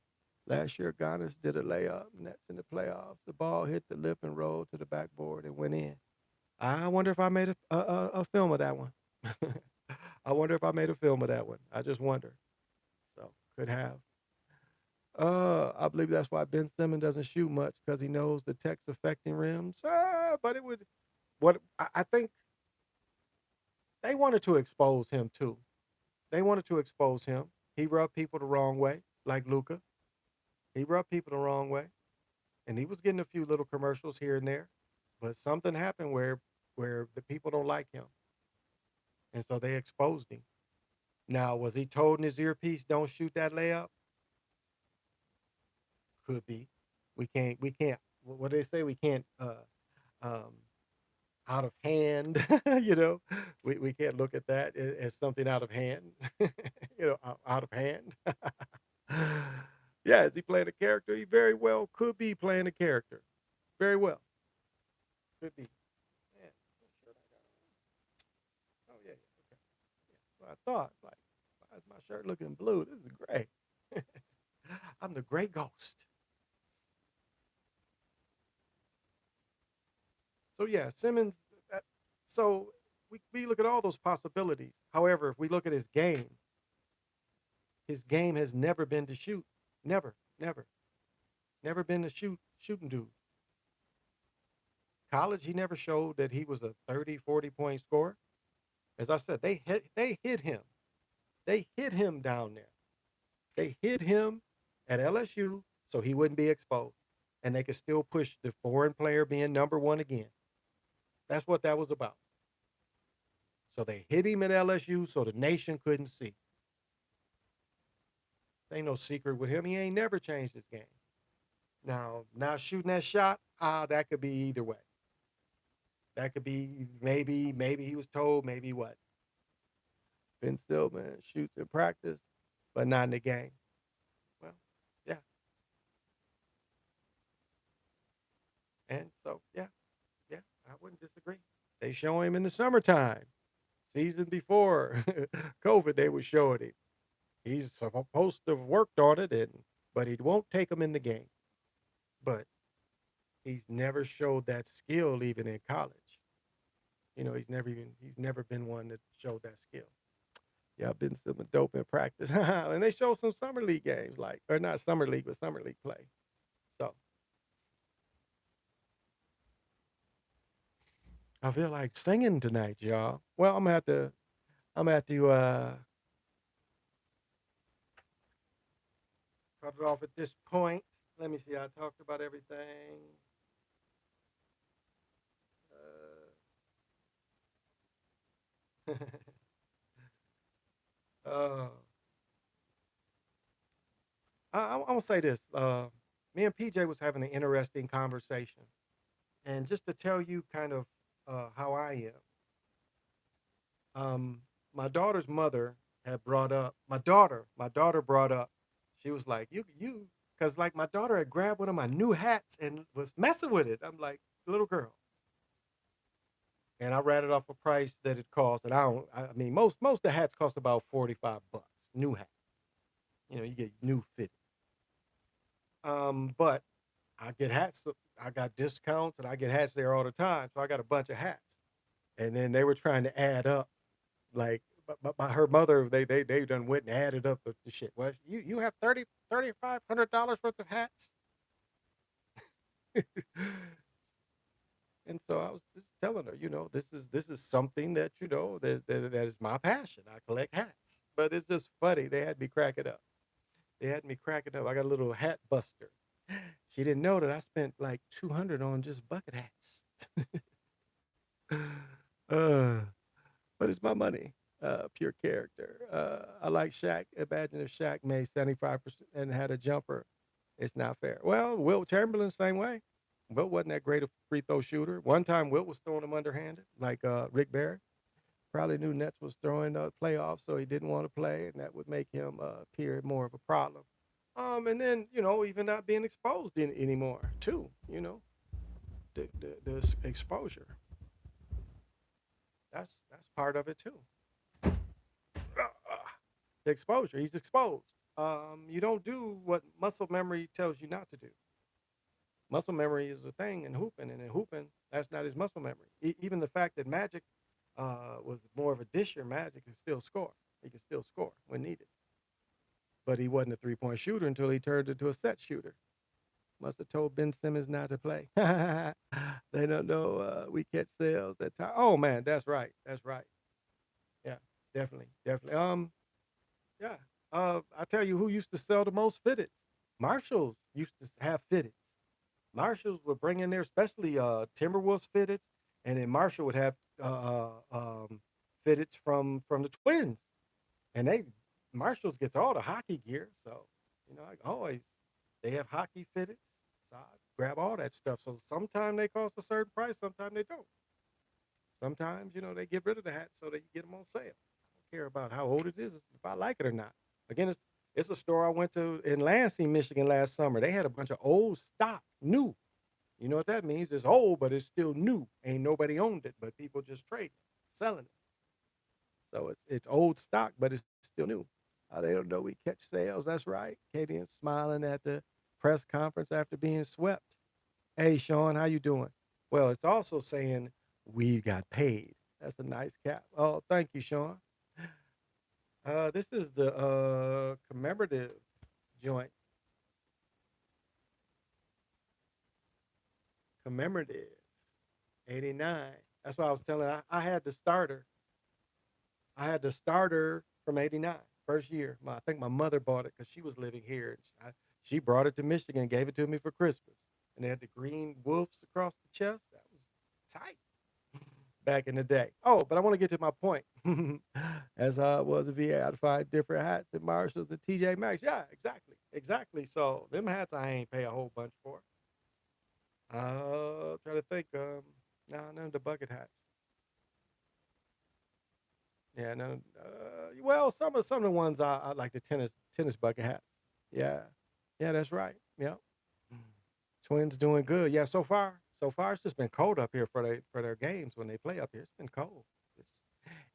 Last year, Giannis did a layup, and that's in the playoffs. The ball hit the lip and rolled to the backboard and went in. I wonder if I made a film of that one. I wonder if I made a film of that one. I just wonder. So could have. I believe that's why Ben Simmons doesn't shoot much because he knows the tech's affecting rims. But it would. What I think they wanted to expose him too. They wanted to expose him. He rubbed people the wrong way, like Luca. He rubbed people the wrong way, and he was getting a few little commercials here and there. But something happened where the people don't like him, and so they exposed him. Now, was he told in his earpiece, "Don't shoot that layup"? Could be. We can't. What do they say? We can't. Um, Out of hand, you know, we can't look at that as something out of hand, out of hand. Yeah, is he playing a character? He very well could be playing a character. Very well could be. Man, what shirt I got on? Oh yeah, yeah, okay. Yeah. So I thought, like, why is my shirt looking blue? This is gray. I'm the gray ghost. So yeah, Simmons. That, so we look at all those possibilities. However, if we look at his game has never been to shoot. Never, never, never been to shooting dude. College, he never showed that he was a 30, 40 point scorer. As I said, they hit him. They hit him down there. They hit him at LSU so he wouldn't be exposed. And they could still push the foreign player being number one again. That's what that was about. So they hit him at LSU so the nation couldn't see. Ain't no secret with him. He ain't never changed his game. Now shooting that shot, that could be either way. That could be maybe he was told, maybe what. Ben Stillman shoots in practice, but not in the game. Well, yeah. And so, yeah, yeah, I wouldn't disagree. They show him in the summertime. Season before COVID, they were showing him. He's supposed to have worked on it, but he won't take him in the game. But he's never showed that skill even in college. He's never been one that showed that skill. Yeah, I've been some dope in practice, and they show some summer league games, like or not summer league, but summer league play. So I feel like singing tonight, y'all. Well, I'm gonna have to cut it off at this point. Let me see. I talked about everything. Uh, uh, I'm gonna say this. Me and PJ was having an interesting conversation, and just to tell you kind of how I am. My daughter's mother had brought up my daughter. My daughter brought up. She was like, "You," because like my daughter had grabbed one of my new hats and was messing with it. I'm like, "Little girl," and I rattled off a price that it cost. And I don't. I mean, most of the hats cost about $45. New hat. You get new fit. But I get hats. I got discounts and I get hats there all the time. So I got a bunch of hats. And then they were trying to add up, like, but her mother, they done went and added up the shit. Well, you have $3,500 worth of hats. And so I was just telling her, this is something that that is my passion. I collect hats, but it's just funny. They had me cracking up. They had me cracking up. I got a little hat buster. She didn't know that I spent like 200 on just bucket hats. uh, but it's my money. Pure character. I like Shaq. Imagine if Shaq made 75% and had a jumper. It's not fair. Well, Wilt Chamberlain, same way. Wilt wasn't that great a free throw shooter. One time, Wilt was throwing him underhanded, like Rick Barry. Probably knew Nets was throwing playoffs, so he didn't want to play, and that would make him appear more of a problem. And then even not being exposed anymore, too. The exposure. That's part of it too. The exposure. He's exposed. You don't do what muscle memory tells you not to do. Muscle memory is a thing in hooping, and in hooping, that's not his muscle memory. Even the fact that Magic was more of a disher, Magic can still score. He can still score when needed. But he wasn't a 3-point shooter until he turned into a set shooter. Must have told Ben Simmons not to play. They don't know we catch sales at time. Oh man, that's right. That's right. Yeah, definitely, definitely. Yeah. I tell you who used to sell the most fitteds. Marshalls used to have fitteds. Marshalls would bring in there, especially Timberwolves fitteds, and then Marshall would have fitteds from the Twins, and they Marshalls gets all the hockey gear. So I always they have hockey fitteds. So I grab all that stuff. So sometimes they cost a certain price, sometimes they don't. Sometimes they get rid of the hat so that you get them on sale. I don't care about how old it is, if I like it or not. Again, it's a store I went to in Lansing, Michigan last summer. They had a bunch of old stock, new. You know what that means? It's old, but it's still new. Ain't nobody owned it, but people just trading, selling it. So it's old stock, but it's still new. They don't know we catch sales. That's right. Katie is smiling at the press conference after being swept. Hey, Sean, how you doing? Well, it's also saying we got paid. That's a nice cap. Oh, thank you, Sean. This is the commemorative joint. Commemorative 89. That's why I was telling. I had the starter. I had the starter from 89, first year. I think my mother bought it because she was living here. She brought it to Michigan and gave it to me for Christmas. And they had the green wolves across the chest. That was tight back in the day. Oh, but I want to get to my point. As I was a VA, I'd find different hats at Marshalls and TJ Maxx. Yeah, exactly. Exactly. So them hats I ain't pay a whole bunch for. Try to think. No, none of the bucket hats. Yeah, no. Well, some of the ones I like the tennis bucket hats. Yeah, yeah, that's right. Yeah, Twins doing good. Yeah, so far it's just been cold up here for their games when they play up here. It's been cold. It's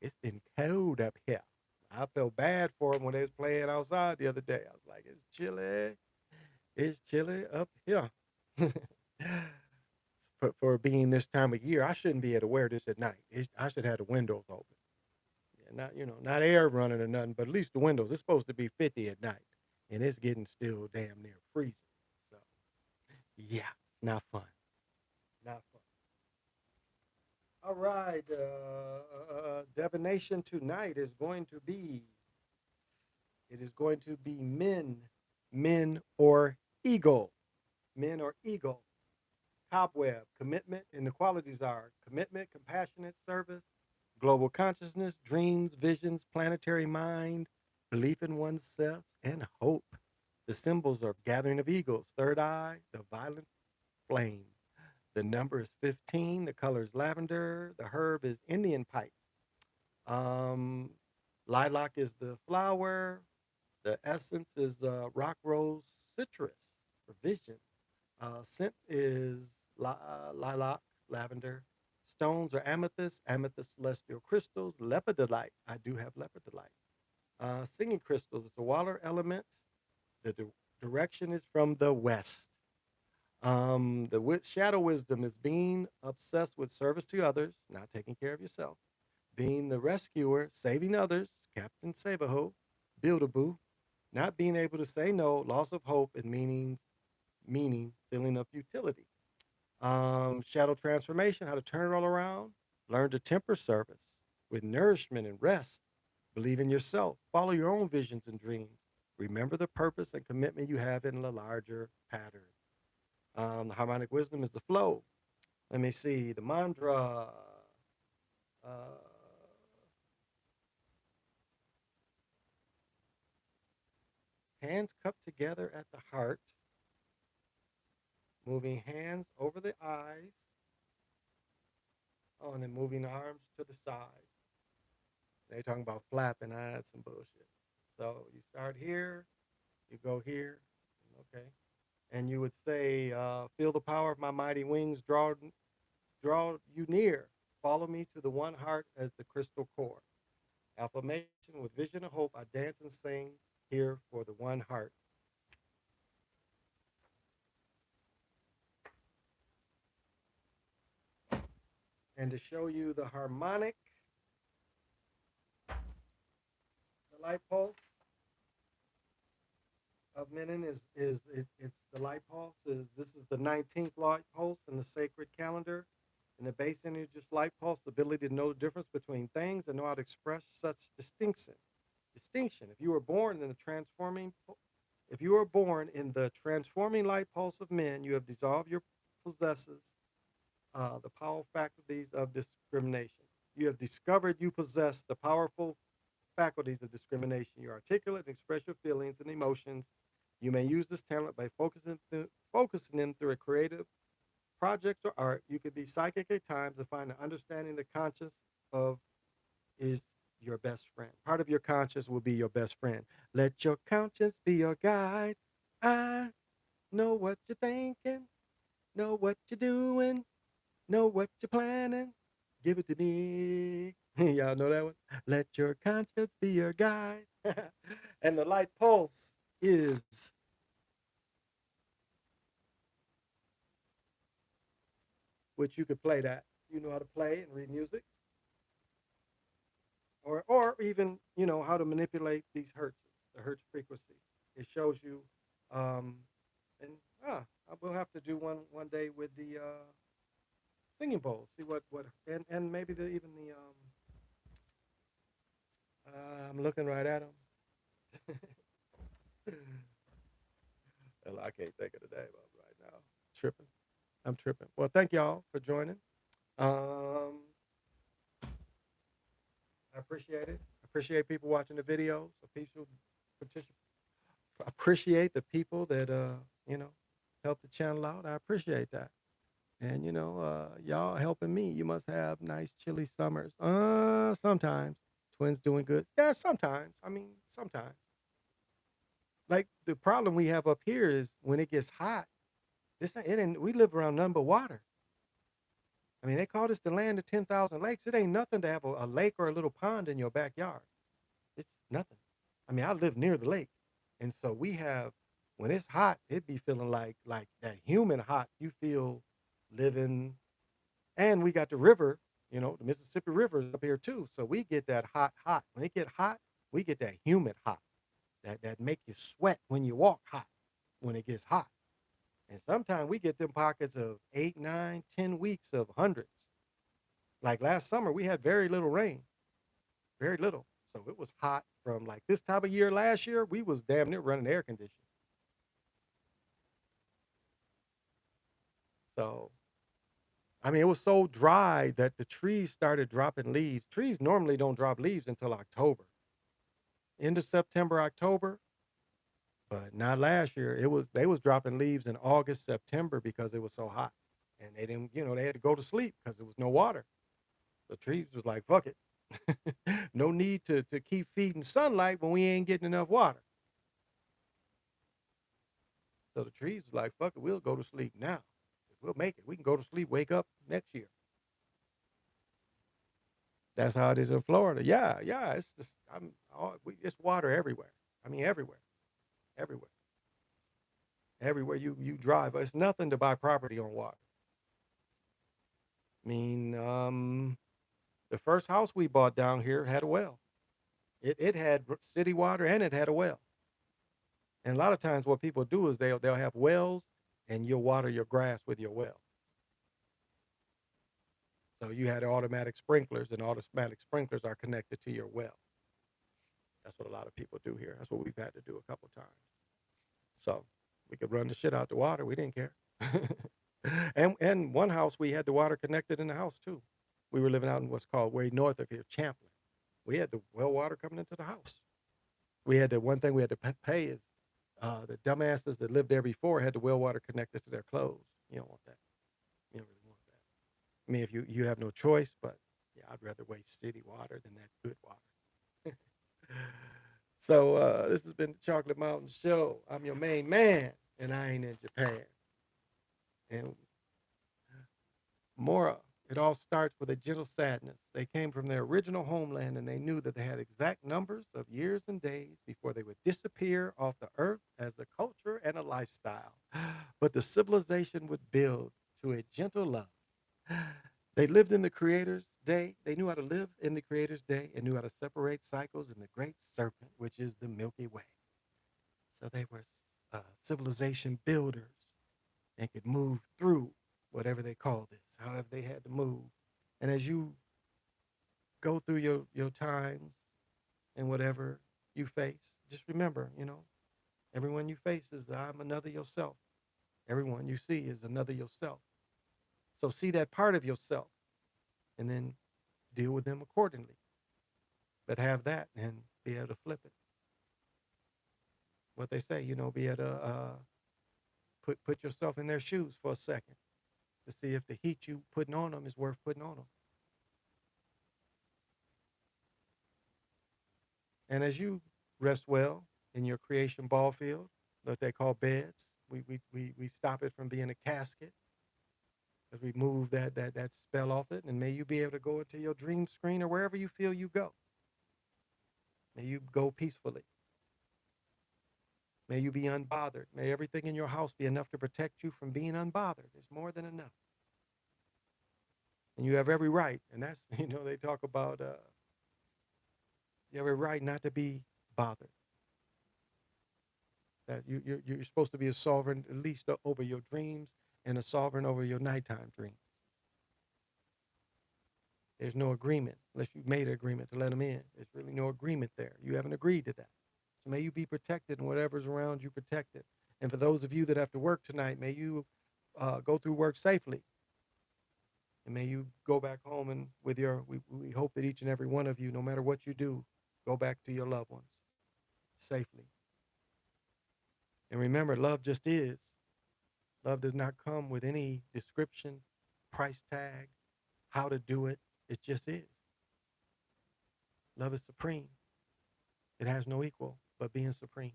it's been cold up here. I felt bad for them when they was playing outside the other day. I was like, it's chilly. It's chilly up here. For being this time of year, I shouldn't be able to wear this at night. I should have the windows open. Yeah, not air running or nothing, but at least the windows. It's supposed to be 50 at night, and it's getting still damn near freezing. So yeah, not fun. Not fun. All right, divination tonight is going to be. It is going to be men or eagle, men or eagle. Cobweb, commitment, and the qualities are commitment, compassionate service, global consciousness, dreams, visions, planetary mind, belief in oneself, and hope. The symbols are gathering of eagles, third eye, the violent flame. The number is 15. The color is lavender. The herb is Indian pipe. Um, Lilac is the flower. The essence is rock rose citrus for vision. Scent is lilac, lavender. Stones are amethyst, amethyst celestial crystals, lepidolite. I do have lepidolite. Singing crystals is the water element. The direction is from the west. The shadow wisdom is being obsessed with service to others, not taking care of yourself. Being the rescuer, saving others, Captain Saberho, Build-A-Boo. Not being able to say no, loss of hope, and meaning, feeling of futility. Shadow transformation, how to turn it all around. Learn to temper service with nourishment and rest. Believe in yourself. Follow your own visions and dreams. Remember the purpose and commitment you have in the larger pattern. The harmonic wisdom is the flow. Let me see. The mantra. Uh, Hands cupped together at the heart, moving hands over the eyes. Oh, and then moving arms to the side. They talking about flapping. That's some bullshit. So you start here, you go here, okay, and you would say, "Feel the power of my mighty wings draw you near. Follow me to the one heart as the crystal core. Affirmation with vision of hope. I dance and sing here for the one heart." And to show you the harmonic, the light pulse of Menon it's the light pulse is this is the 19th light pulse in the sacred calendar. And the base energy just light pulse, the ability to know the difference between things and know how to express such distinction. Distinction. If you were born in the transforming light pulse of men, you have dissolved your possesses the powerful faculties of discrimination. You have discovered you possess the powerful faculties of discrimination. You articulate and express your feelings and emotions. You may use this talent by focusing them through a creative project or art. You could be psychic at times and find that understanding the conscious of is your best friend. Part of your conscience will be your best friend. Let your conscience be your guide. I know what you're thinking, know what you're doing, know what you're planning. Give it to me. Y'all know that one? Let your conscience be your guide. And the light pulse is which you could play that. You know how to play and read music, or even how to manipulate these hertz, the hertz frequency. It shows you, um, and we'll have to do one day with the singing bowls. See what and maybe even the I'm looking right at them. Hell, I can't think of the name of it right now. Tripping. I'm tripping. Well, thank y'all for joining. Um, I appreciate it. I appreciate people watching the videos. People appreciate the people that you know help the channel out. I appreciate that. And y'all helping me. You must have nice chilly summers. Sometimes. Twins doing good. Yeah, sometimes. I mean, sometimes. Like the problem we have up here is when it gets hot. It ain't. We live around nothing but water. I mean, they call this the land of 10,000 lakes. It ain't nothing to have a lake or a little pond in your backyard. It's nothing. I mean, I live near the lake. And so we have, when it's hot, it be feeling like that humid hot you feel living. And we got the river, the Mississippi River is up here too. So we get that hot. When it get hot, we get that humid hot. That make you sweat when you walk hot when it gets hot. And sometimes we get them pockets of 8, 9, 10 weeks of hundreds. Like last summer, we had very little rain, very little. So it was hot from like this time of year last year. We was damn near running air conditioning. So I mean, it was so dry that the trees started dropping leaves. Trees normally don't drop leaves until October, end of September, October. But not last year. They was dropping leaves in August, September because it was so hot, and they didn't. They had to go to sleep because there was no water. The trees was like, fuck it. No need to keep feeding sunlight when we ain't getting enough water. So the trees was like, fuck it, we'll go to sleep now. We'll make it. We can go to sleep, wake up next year. That's how it is in Florida. Yeah, yeah. It's just it's water everywhere. I mean, everywhere, everywhere, everywhere you drive. It's nothing to buy property on water. I mean, the first house we bought down here had a well. It had city water and it had a well. And a lot of times, what people do is they'll have wells, and you'll water your grass with your well. So you had automatic sprinklers, and automatic sprinklers are connected to your well. That's what a lot of people do here. That's what we've had to do a couple times. So we could run the shit out the water. We didn't care. And one house we had the water connected in the house too. We were living out in what's called way north of here, Champlin. We had the well water coming into the house. We had the one thing we had to pay is the dumbasses that lived there before had the well water connected to their clothes. You don't want that. You don't really want that. I mean, if you have no choice, but yeah, I'd rather waste city water than that good water. So this has been the Chocolate Mountain Show. I'm your main man, and I ain't in Japan. And Mora, it all starts with a gentle sadness. They came from their original homeland and they knew that they had exact numbers of years and days before they would disappear off the earth as a culture and a lifestyle. But the civilization would build to a gentle love. They lived in the Creator's day. They knew how to live in the Creator's day and knew how to separate cycles in the great serpent, which is the Milky Way. So they were civilization builders and could move through whatever they call this, however they had to move. And as you go through your times and whatever you face, just remember, everyone you face is I'm another yourself. Everyone you see is another yourself. So see that part of yourself and then deal with them accordingly. But have that and be able to flip it. What they say, be able to put yourself in their shoes for a second to see if the heat you putting on them is worth putting on them. And as you rest well in your creation ball field, what they call beds, we stop it from being a casket as we move that spell off it. And may you be able to go into your dream screen or wherever you feel you go. May you go peacefully. May you be unbothered. May everything in your house be enough to protect you from being unbothered. It's more than enough. And you have every right. And that's, they talk about you have every right not to be bothered. That you're supposed to be a sovereign, at least over your dreams, and a sovereign over your nighttime dreams. There's no agreement unless you've made an agreement to let them in. There's really no agreement there. You haven't agreed to that. So may you be protected and whatever's around you protected. And for those of you that have to work tonight, may you go through work safely. And may you go back home and we hope that each and every one of you, no matter what you do, go back to your loved ones safely. And remember, love just is. Love does not come with any description, price tag, how to do it. It just is. Love is supreme. It has no equal but being supreme.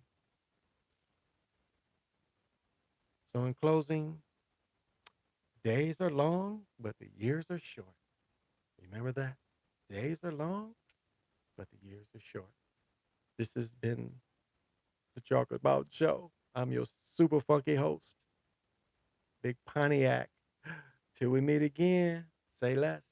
So, in closing, days are long, but the years are short. Remember that? Days are long, but the years are short. This has been the Chocolate Mountain Show. I'm your super funky host, Big Pontiac. Till we meet again, say less.